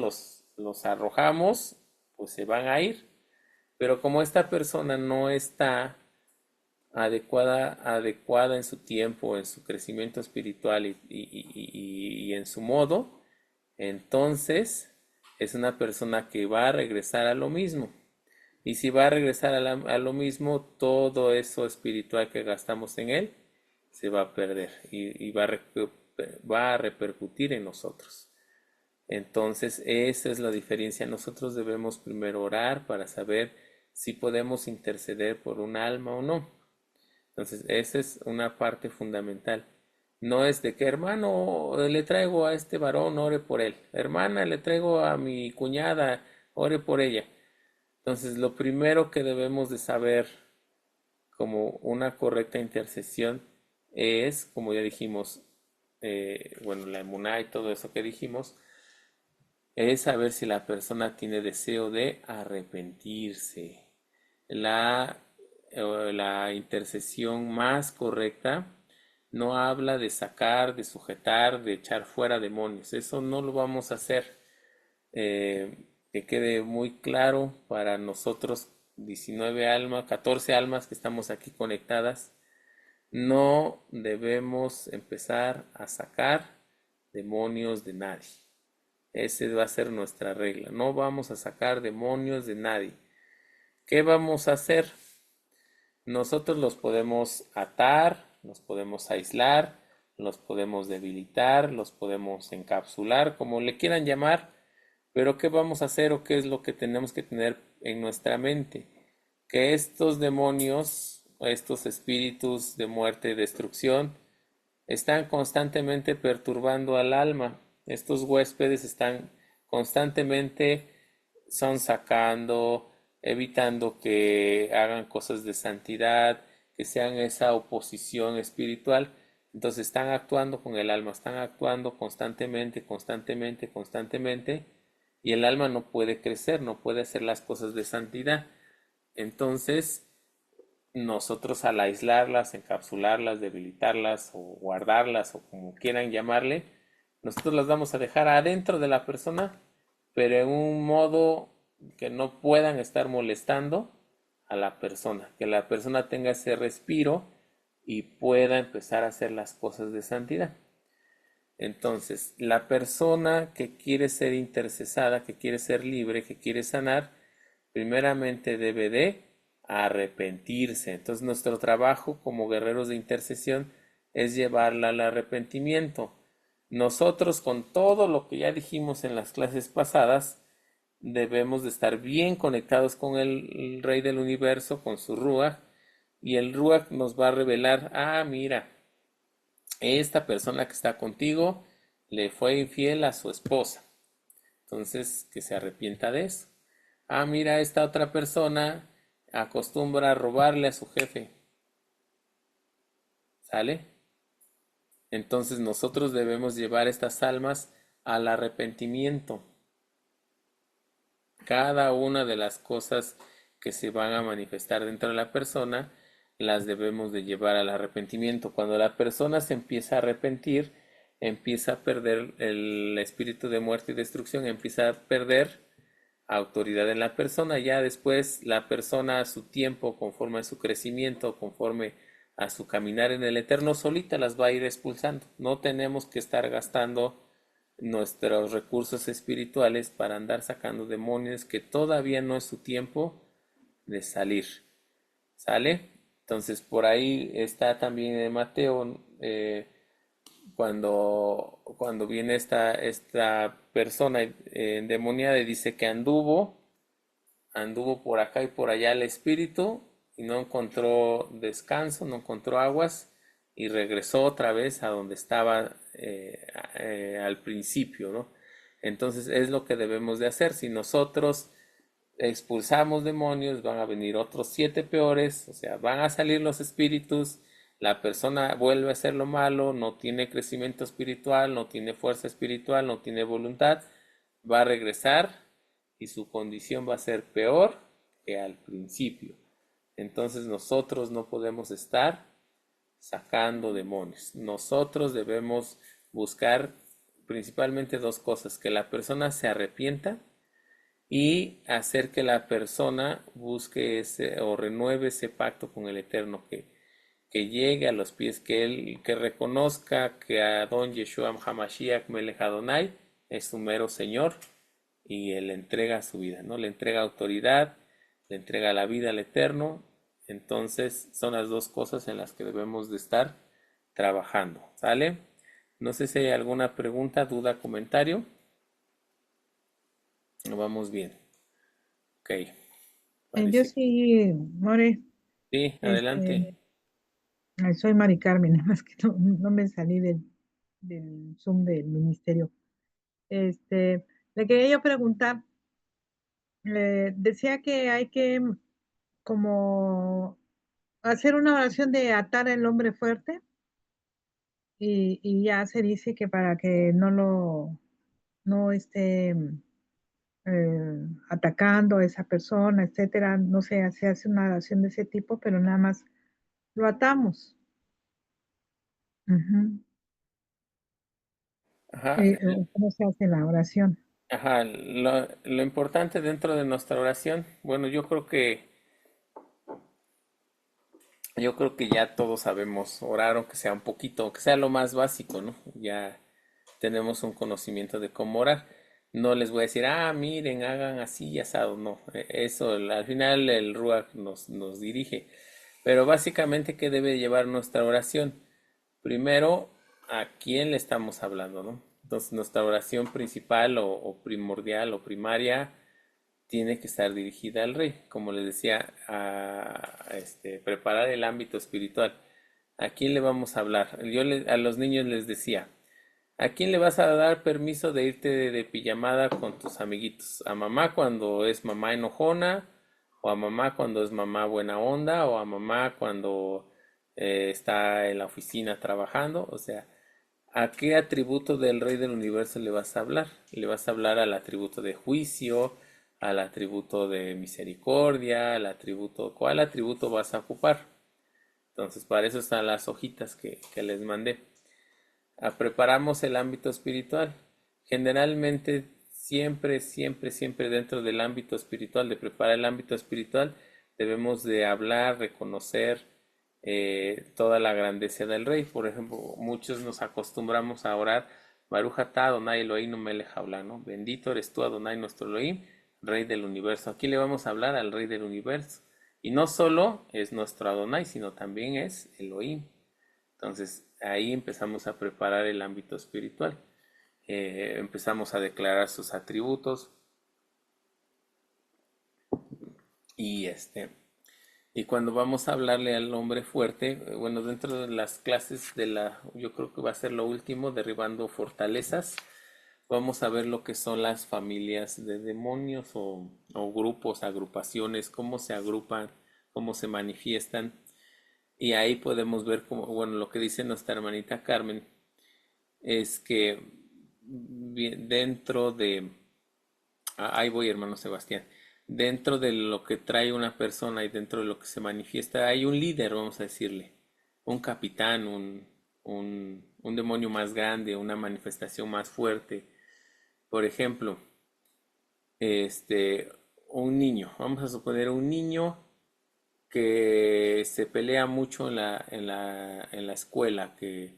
los arrojamos, pues se van a ir. Pero como esta persona no está adecuada en su tiempo, en su crecimiento espiritual y en su modo, entonces es una persona que va a regresar a lo mismo. Y si va a regresar a lo mismo, todo eso espiritual que gastamos en él se va a perder y va a repercutir en nosotros. Entonces, esa es la diferencia. Nosotros debemos primero orar para saber si podemos interceder por un alma o no. Entonces, esa es una parte fundamental. No es de que, hermano, le traigo a este varón, ore por él. Hermana, le traigo a mi cuñada, ore por ella. Entonces, lo primero que debemos de saber como una correcta intercesión es, como ya dijimos, bueno, la emuná y todo eso que dijimos, es saber si la persona tiene deseo de arrepentirse. La intercesión más correcta no habla de sacar, de sujetar, de echar fuera demonios. Eso no lo vamos a hacer. Que quede muy claro para nosotros, 19 almas, 14 almas que estamos aquí conectadas. No debemos empezar a sacar demonios de nadie. Esa va a ser nuestra regla. No vamos a sacar demonios de nadie. ¿Qué vamos a hacer? Nosotros los podemos atar, los podemos aislar, los podemos debilitar, los podemos encapsular, como le quieran llamar, pero ¿qué vamos a hacer o qué es lo que tenemos que tener en nuestra mente? Que estos demonios, estos espíritus de muerte y destrucción, están constantemente perturbando al alma. Estos huéspedes están constantemente son sacando, evitando que hagan cosas de santidad, que sean esa oposición espiritual. Entonces están actuando con el alma, están actuando constantemente, constantemente, constantemente, y el alma no puede crecer, no puede hacer las cosas de santidad. Entonces, nosotros al aislarlas, encapsularlas, debilitarlas o guardarlas o como quieran llamarle, nosotros las vamos a dejar adentro de la persona, pero en un modo que no puedan estar molestando a la persona, que la persona tenga ese respiro y pueda empezar a hacer las cosas de santidad. Entonces, la persona que quiere ser intercesada, que quiere ser libre, que quiere sanar, primeramente debe de arrepentirse. Entonces, nuestro trabajo como guerreros de intercesión es llevarla al arrepentimiento. Nosotros, con todo lo que ya dijimos en las clases pasadas, debemos de estar bien conectados con el Rey del Universo, con su Ruach, y el Ruach nos va a revelar, ah, mira, esta persona que está contigo le fue infiel a su esposa. Entonces, que se arrepienta de eso. Ah, mira, esta otra persona acostumbra a robarle a su jefe. ¿Sale? Entonces nosotros debemos llevar estas almas al arrepentimiento. Cada una de las cosas que se van a manifestar dentro de la persona las debemos de llevar al arrepentimiento. Cuando la persona se empieza a arrepentir, empieza a perder el espíritu de muerte y destrucción, empieza a perder autoridad en la persona. Ya después la persona a su tiempo, conforme a su crecimiento, conforme a su caminar en el eterno, solita las va a ir expulsando. No tenemos que estar gastando nuestros recursos espirituales para andar sacando demonios que todavía no es su tiempo de salir. ¿Sale? Entonces por ahí está también en Mateo, cuando viene esta persona endemoniada y dice que anduvo por acá y por allá el espíritu y no encontró descanso, no encontró aguas y regresó otra vez a donde estaba al principio, ¿no? Entonces es lo que debemos de hacer. Si nosotros expulsamos demonios, van a venir otros 7 peores, o sea, van a salir los espíritus, la persona vuelve a hacer lo malo, no tiene crecimiento espiritual, no tiene fuerza espiritual, no tiene voluntad, va a regresar y su condición va a ser peor que al principio. Entonces nosotros no podemos estar sacando demonios. Nosotros debemos buscar principalmente dos cosas: que la persona se arrepienta y hacer que la persona busque ese o renueve ese pacto con el Eterno, que llegue a los pies, que reconozca que Adón Yeshua HaMashiach Melech Adonai es su mero Señor y él le entrega su vida, ¿no? Le entrega autoridad, le entrega la vida al Eterno. Entonces son las dos cosas en las que debemos de estar trabajando, ¿sale? No sé si hay alguna pregunta, duda, comentario. Vamos bien. Ok, Yo parece. sí, More, Sí, este, adelante. soy Mari Carmen, nada más que no me salí del Zoom del ministerio. Le quería yo preguntar, decía que hay que como hacer una oración de atar al hombre fuerte y ya se dice que para que no esté atacando a esa persona, etcétera, no sé, se hace una oración de ese tipo, pero nada más lo atamos. Ujú. Ajá, ¿Cómo se hace la oración? ajá. Lo importante dentro de nuestra oración, bueno, yo creo que ya todos sabemos orar, aunque sea un poquito, aunque sea lo más básico, ¿no? Ya tenemos un conocimiento de cómo orar. No les voy a decir, ah, miren, hagan así y asado, no. Eso, al final el Ruach nos dirige. Pero básicamente, ¿qué debe llevar nuestra oración? Primero, a quién le estamos hablando, ¿no? Entonces nuestra oración principal o primordial o primaria tiene que estar dirigida al rey, como les decía, preparar el ámbito espiritual. ¿A quién le vamos a hablar? A los niños les decía, ¿a quién le vas a dar permiso de irte de pijamada con tus amiguitos? ¿A mamá cuando es mamá enojona? ¿O a mamá cuando es mamá buena onda? ¿O a mamá cuando está en la oficina trabajando? O sea, ¿a qué atributo del Rey del Universo le vas a hablar? Le vas a hablar al atributo de juicio, al atributo de misericordia, ¿cuál atributo vas a ocupar? Entonces, para eso están las hojitas que les mandé. Preparamos el ámbito espiritual. Generalmente, siempre dentro del ámbito espiritual, de preparar el ámbito espiritual, debemos de hablar, reconocer toda la grandeza del Rey. Por ejemplo, muchos nos acostumbramos a orar, Baruch atah Adonai Eloheinu melech haolam, ¿no? Bendito eres tú, Adonai nuestro Elohim, Rey del universo. Aquí le vamos a hablar al Rey del universo. Y no solo es nuestro Adonai, sino también es Elohim. Entonces ahí empezamos a preparar el ámbito espiritual. Empezamos a declarar sus atributos. Y cuando vamos a hablarle al hombre fuerte, bueno, dentro de las clases yo creo que va a ser lo último, derribando fortalezas, vamos a ver lo que son las familias de demonios o grupos, agrupaciones, cómo se agrupan, cómo se manifiestan. Y ahí podemos ver cómo, bueno, lo que dice nuestra hermanita Carmen es que ahí voy, hermano Sebastián, dentro de lo que trae una persona y dentro de lo que se manifiesta hay un líder, vamos a decirle, un capitán, un demonio más grande, una manifestación más fuerte. Por ejemplo, un niño, vamos a suponer un niño que se pelea mucho en la escuela, que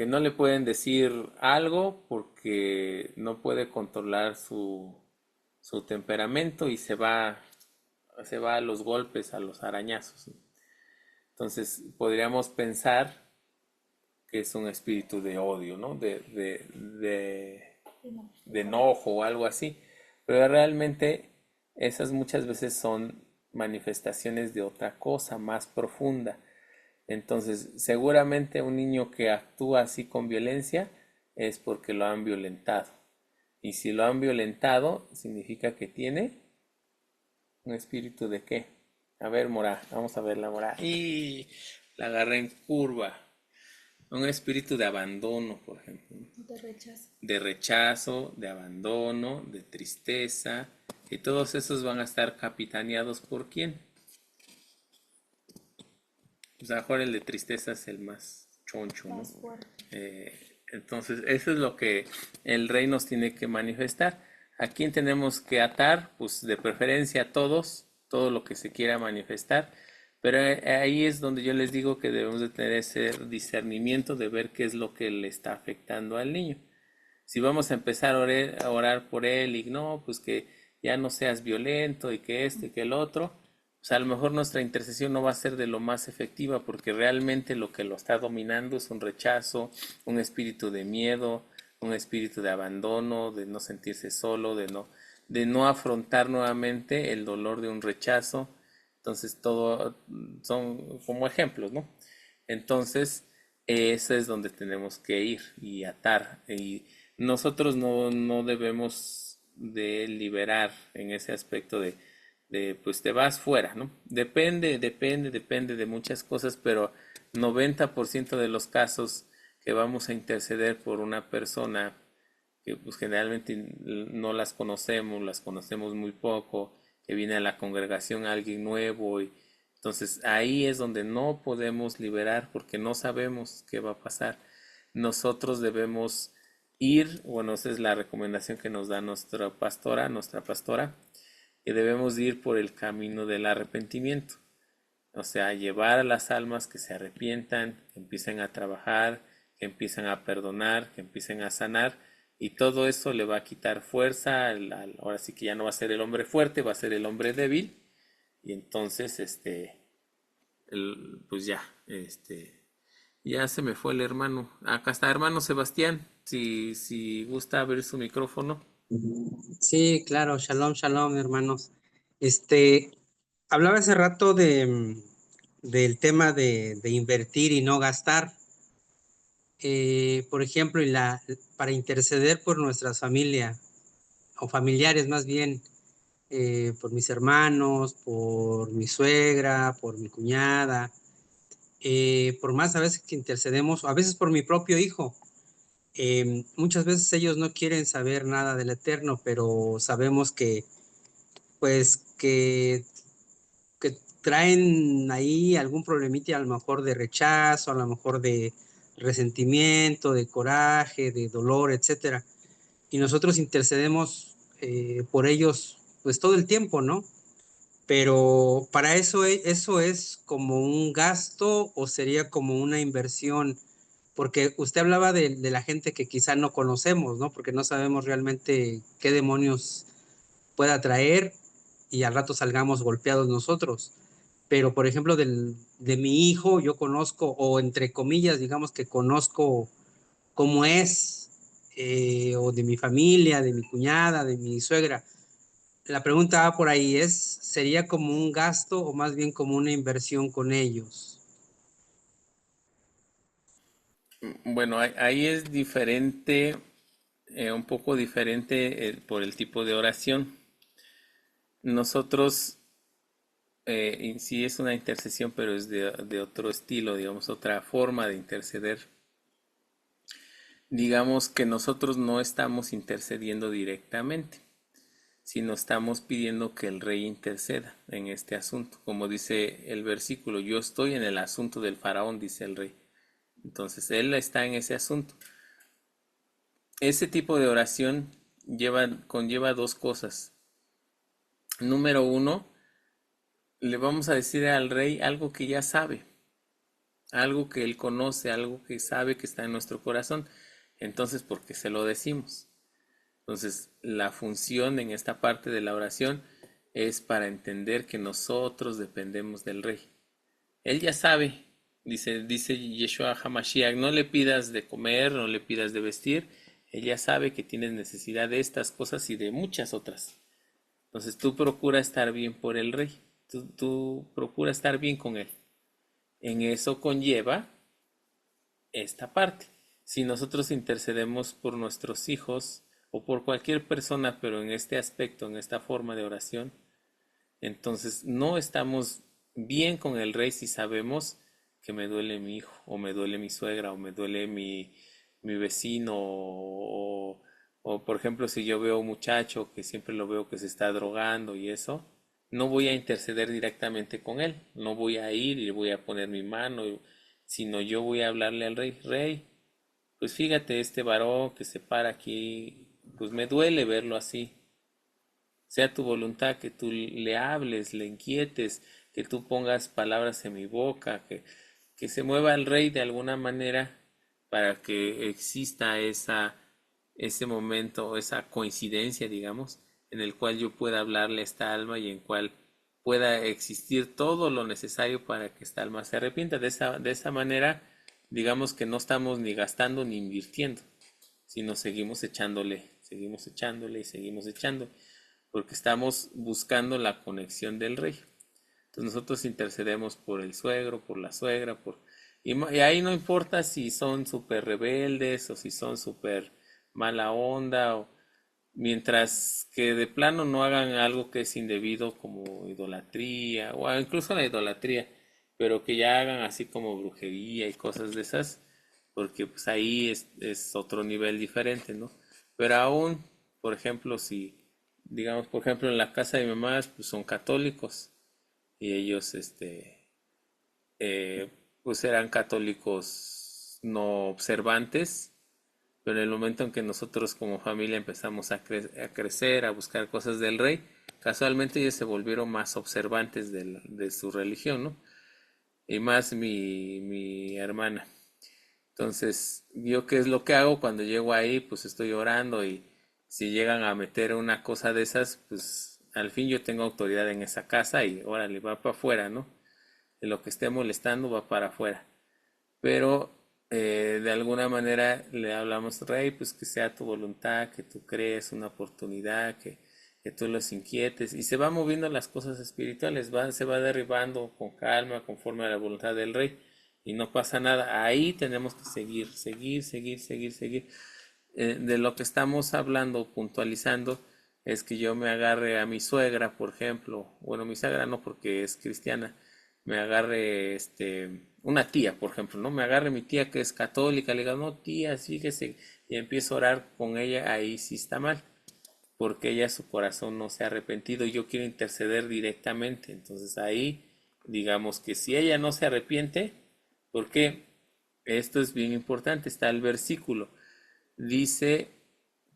no le pueden decir algo porque no puede controlar su temperamento y se va a los golpes, a los arañazos, ¿no? Entonces podríamos pensar que es un espíritu de odio, ¿no? De enojo o algo así. Pero realmente esas muchas veces son manifestaciones de otra cosa más profunda. Entonces, seguramente un niño que actúa así con violencia es porque lo han violentado. Y si lo han violentado, significa que tiene un espíritu de qué. A ver, Mora, vamos a ver la Mora. Y la agarré en curva. Un espíritu de abandono, por ejemplo. De rechazo. De rechazo, de abandono, de tristeza. Y todos esos van a estar capitaneados por quién. Pues a lo mejor el de tristeza es el más choncho, ¿no? Más fuerte. Entonces, eso es lo que el rey nos tiene que manifestar. ¿A quién tenemos que atar? Pues de preferencia a todos, todo lo que se quiera manifestar. Pero ahí es donde yo les digo que debemos de tener ese discernimiento de ver qué es lo que le está afectando al niño. Si vamos a empezar a orar por él y no, pues que ya no seas violento y que esto y que el otro, pues a lo mejor nuestra intercesión no va a ser de lo más efectiva porque realmente lo que lo está dominando es un rechazo, un espíritu de miedo, un espíritu de abandono, de no sentirse solo, de no afrontar nuevamente el dolor de un rechazo. Entonces todo son como ejemplos, ¿no? Entonces eso es donde tenemos que ir y atar. Y nosotros no debemos de liberar en ese aspecto de pues te vas fuera, ¿no? Depende de muchas cosas, pero 90% de los casos que vamos a interceder por una persona que pues generalmente no las conocemos muy poco, que viene a la congregación alguien nuevo y entonces ahí es donde no podemos liberar porque no sabemos qué va a pasar. Nosotros debemos ir, bueno, esa es la recomendación que nos da nuestra pastora, que debemos ir por el camino del arrepentimiento. O sea, llevar a las almas que se arrepientan, que empiecen a trabajar, que empiecen a perdonar, que empiecen a sanar. Y todo eso le va a quitar fuerza. Ahora sí que ya no va a ser el hombre fuerte, va a ser el hombre débil. Y entonces, pues ya, Ya se me fue el hermano. Acá está, hermano Sebastián. Si gusta abrir su micrófono. Sí, claro, shalom, shalom, hermanos. Este, hablaba hace rato del tema de invertir y no gastar. Por ejemplo, para interceder por nuestras familias, o familiares más bien, por mis hermanos, por mi suegra, por mi cuñada, por más a veces que intercedemos, a veces por mi propio hijo. Muchas veces ellos no quieren saber nada del Eterno, pero sabemos pues, que traen ahí algún problemita, a lo mejor de rechazo, a lo mejor de resentimiento, de coraje, de dolor, etcétera. Y nosotros intercedemos por ellos, pues todo el tiempo, ¿no? Pero para eso es como un gasto o sería como una inversión, porque usted hablaba de la gente que quizá no conocemos, ¿no? Porque no sabemos realmente qué demonios pueda traer y al rato salgamos golpeados nosotros. Pero, por ejemplo, de mi hijo, yo conozco, o entre comillas, digamos que conozco cómo es, o de mi familia, de mi cuñada, de mi suegra. La pregunta va por ahí, ¿sería como un gasto o más bien como una inversión con ellos? Bueno, ahí es diferente, un poco diferente por el tipo de oración. Nosotros, y sí es una intercesión, pero es de otro estilo, digamos, otra forma de interceder. Digamos que nosotros no estamos intercediendo directamente, sino estamos pidiendo que el rey interceda en este asunto. Como dice el versículo, yo estoy en el asunto del faraón, dice el rey. Entonces, él está en ese asunto. Ese tipo de oración conlleva dos cosas. Número uno, le vamos a decir al rey algo que ya sabe, algo que él conoce, algo que sabe que está en nuestro corazón. Entonces, ¿por qué se lo decimos? Entonces, la función en esta parte de la oración es para entender que nosotros dependemos del rey. Él ya sabe, dice Yeshua HaMashiach, no le pidas de comer, no le pidas de vestir. Él ya sabe que tienes necesidad de estas cosas y de muchas otras. Entonces tú procura estar bien por el rey. Tú procura estar bien con él. En eso conlleva esta parte. Si nosotros intercedemos por nuestros hijos o por cualquier persona, pero en este aspecto, en esta forma de oración, entonces no estamos bien con el rey si sabemos que me duele mi hijo, o me duele mi suegra, o me duele mi vecino, o por ejemplo si yo veo a un muchacho que siempre lo veo que se está drogando y eso, no voy a interceder directamente con él, no voy a ir y voy a poner mi mano, sino yo voy a hablarle al rey, rey, pues fíjate este varón que se para aquí, pues me duele verlo así. Sea tu voluntad que tú le hables, le inquietes, que tú pongas palabras en mi boca, que se mueva el rey de alguna manera para que exista ese momento, esa coincidencia, digamos, en el cual yo pueda hablarle a esta alma y en cual pueda existir todo lo necesario para que esta alma se arrepienta. De esa manera, digamos que no estamos ni gastando ni invirtiendo, sino seguimos echándole y seguimos echando porque estamos buscando la conexión del rey. Entonces nosotros intercedemos por el suegro, por la suegra, y ahí no importa si son súper rebeldes o si son súper mala onda, mientras que de plano no hagan algo que es indebido como idolatría, o incluso la idolatría, pero que ya hagan así como brujería y cosas de esas, porque pues ahí es otro nivel diferente, ¿no? Pero aún, por ejemplo, si digamos, por ejemplo, en la casa de mi mamá, pues son católicos y ellos, pues eran católicos no observantes, pero en el momento en que nosotros como familia empezamos a crecer, a buscar cosas del rey, casualmente ellos se volvieron más observantes de su religión, ¿no? Y más mi hermana. Entonces, yo qué es lo que hago cuando llego ahí, pues estoy orando y si llegan a meter una cosa de esas, pues al fin yo tengo autoridad en esa casa y órale, va para afuera, ¿no? De lo que esté molestando va para afuera. pero de alguna manera le hablamos, Rey, pues que sea tu voluntad, que tú crees una oportunidad, que tú los inquietes, y se va moviendo las cosas espirituales, se va derribando con calma, conforme a la voluntad del Rey, y no pasa nada. Ahí tenemos que seguir, seguir, seguir, seguir, seguir. De lo que estamos hablando, puntualizando, es que yo me agarre a mi suegra, por ejemplo, bueno, mi suegra no porque es cristiana, me agarre una tía, por ejemplo, ¿no? Me agarre mi tía que es católica, le diga, no, tía, fíjese, y empiezo a orar con ella, ahí sí está mal, porque ella su corazón no se ha arrepentido y yo quiero interceder directamente. Entonces ahí, digamos que si ella no se arrepiente, porque esto es bien importante, está el versículo, dice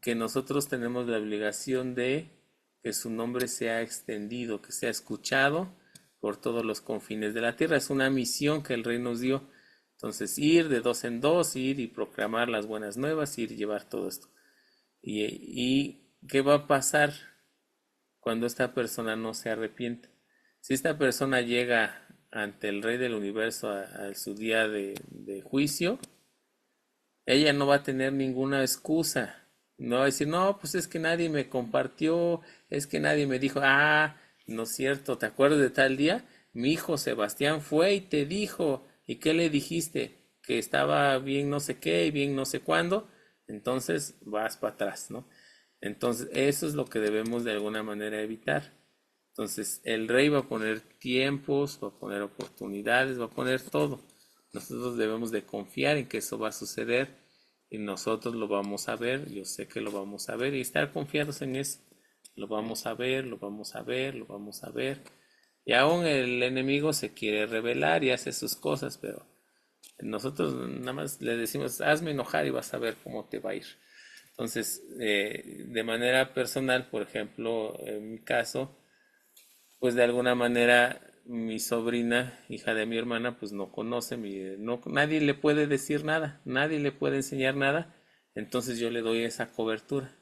que nosotros tenemos la obligación de que su nombre sea extendido, que sea escuchado por todos los confines de la tierra. Es una misión que el Rey nos dio. Entonces, ir de dos en dos, ir y proclamar las buenas nuevas, ir y llevar todo esto. ¿Y qué va a pasar cuando esta persona no se arrepiente? Si esta persona llega ante el Rey del Universo a su día de juicio, ella no va a tener ninguna excusa. No va a decir, no, pues es que nadie me compartió, es que nadie me dijo, no es cierto, ¿te acuerdas de tal día? Mi hijo Sebastián fue y te dijo, ¿y qué le dijiste? Que estaba bien no sé qué y bien no sé cuándo. Entonces vas para atrás, ¿no? Entonces eso es lo que debemos de alguna manera evitar. Entonces el Rey va a poner tiempos, va a poner oportunidades, va a poner todo. Nosotros debemos de confiar en que eso va a suceder y nosotros lo vamos a ver, yo sé que lo vamos a ver y estar confiados en eso. Lo vamos a ver, lo vamos a ver, lo vamos a ver. Y aún el enemigo se quiere rebelar y hace sus cosas, pero nosotros nada más le decimos, hazme enojar y vas a ver cómo te va a ir. Entonces, de manera personal, por ejemplo, en mi caso, pues de alguna manera mi sobrina, hija de mi hermana, pues no conoce, no, nadie le puede decir nada, nadie le puede enseñar nada, entonces yo le doy esa cobertura.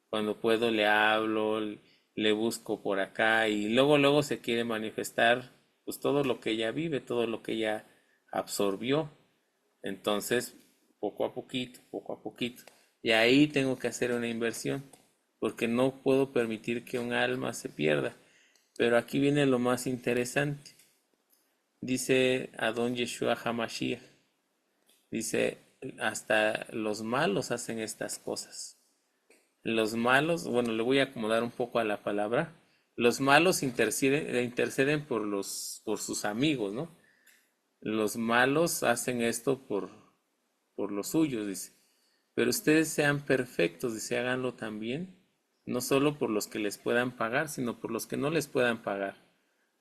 Cuando puedo le hablo, le busco por acá y luego se quiere manifestar pues todo lo que ella vive, todo lo que ella absorbió. Entonces, poco a poquito, poco a poquito. Y ahí tengo que hacer una inversión, porque no puedo permitir que un alma se pierda. Pero aquí viene lo más interesante. Dice Adón Yeshua HaMashiach. Dice, hasta los malos hacen estas cosas. Los malos, bueno, le voy a acomodar un poco a la palabra. Los malos interceden por sus amigos, ¿no? Los malos hacen esto por los suyos, dice. Pero ustedes sean perfectos, dice, háganlo también, no solo por los que les puedan pagar, sino por los que no les puedan pagar.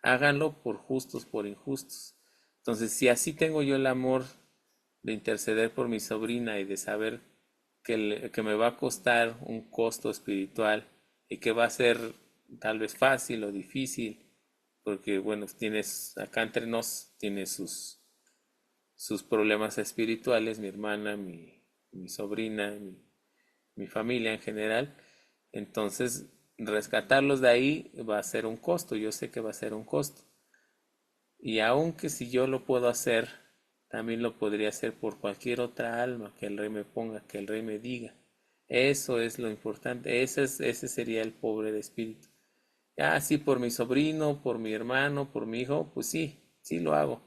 Háganlo por justos, por injustos. Entonces, si así tengo yo el amor de interceder por mi sobrina y de saber que me va a costar un costo espiritual y que va a ser tal vez fácil o difícil, porque bueno, tienes acá entre nos, tiene sus problemas espirituales, mi hermana, mi sobrina, mi familia en general. Entonces, rescatarlos de ahí va a ser un costo, yo sé que va a ser un costo. Y aunque si yo lo puedo hacer, también lo podría hacer por cualquier otra alma que el Rey me ponga, que el Rey me diga. Eso es lo importante, ese sería el pobre de espíritu. Sí, por mi sobrino, por mi hermano, por mi hijo, pues sí, sí lo hago.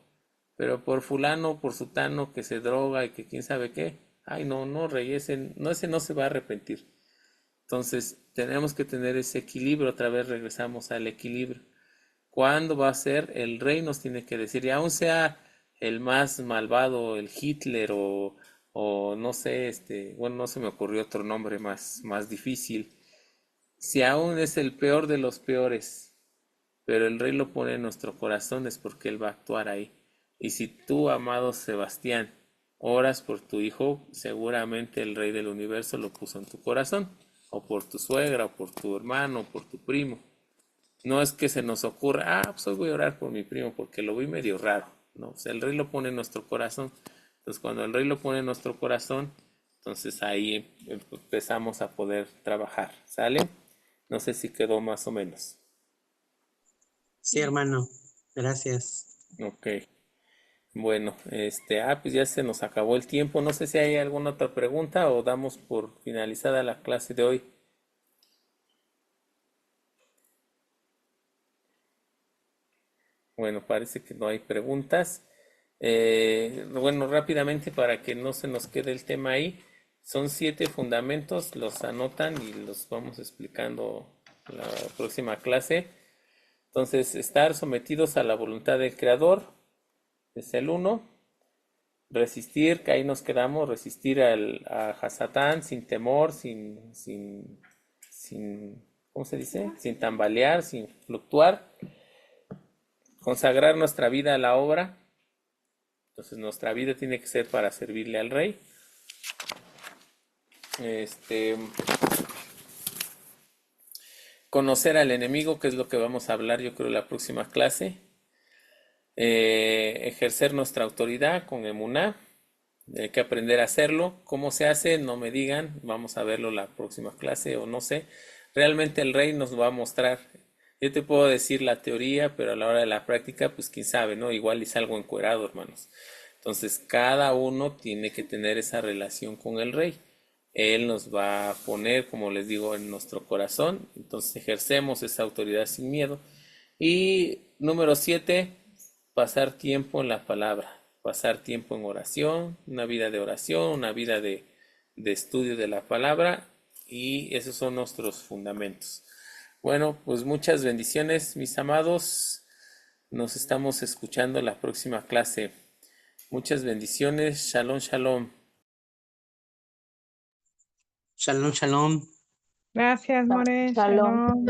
Pero por fulano, por sutano que se droga y que quién sabe qué, ay no, no, Rey, ese no se va a arrepentir. Entonces, tenemos que tener ese equilibrio, otra vez regresamos al equilibrio. ¿Cuándo va a ser? El Rey nos tiene que decir, y aún sea el más malvado, el Hitler o no sé, bueno, no se me ocurrió otro nombre más difícil. Si aún es el peor de los peores, pero el Rey lo pone en nuestro corazón es porque Él va a actuar ahí. Y si tú, amado Sebastián, oras por tu hijo, seguramente el Rey del Universo lo puso en tu corazón, o por tu suegra, o por tu hermano, o por tu primo. No es que se nos ocurra, pues hoy voy a orar por mi primo porque lo vi medio raro. No, pues el Rey lo pone en nuestro corazón. Entonces, cuando el Rey lo pone en nuestro corazón, entonces ahí empezamos a poder trabajar. ¿Sale? No sé si quedó más o menos. Sí, hermano. Gracias. Ok. Bueno, pues ya se nos acabó el tiempo. No sé si hay alguna otra pregunta o damos por finalizada la clase de hoy. Bueno, parece que no hay preguntas. Bueno, rápidamente para que no se nos quede el tema ahí, son 7 fundamentos, los anotan y los vamos explicando la próxima clase. Entonces, estar sometidos a la voluntad del Creador es el uno. Resistir, que ahí nos quedamos, resistir a Hasatán sin temor, ¿cómo se dice? Sin tambalear, sin fluctuar. Consagrar nuestra vida a la obra. Entonces nuestra vida tiene que ser para servirle al Rey. Conocer al enemigo, que es lo que vamos a hablar yo creo la próxima clase. Ejercer nuestra autoridad con emuná. Hay que aprender a hacerlo. ¿Cómo se hace? No me digan. Vamos a verlo la próxima clase o no sé. Realmente el Rey nos va a mostrar. Yo te puedo decir la teoría, pero a la hora de la práctica, pues quién sabe, ¿no? Igual y salgo encuerado, hermanos. Entonces, cada uno tiene que tener esa relación con el Rey. Él nos va a poner, como les digo, en nuestro corazón. Entonces, ejercemos esa autoridad sin miedo. Y número 7, pasar tiempo en la palabra. Pasar tiempo en oración, una vida de oración, una vida de estudio de la palabra. Y esos son nuestros fundamentos. Bueno, pues muchas bendiciones, mis amados. Nos estamos escuchando la próxima clase. Muchas bendiciones. Shalom, shalom. Shalom, shalom. Gracias, More. Shalom. Shalom.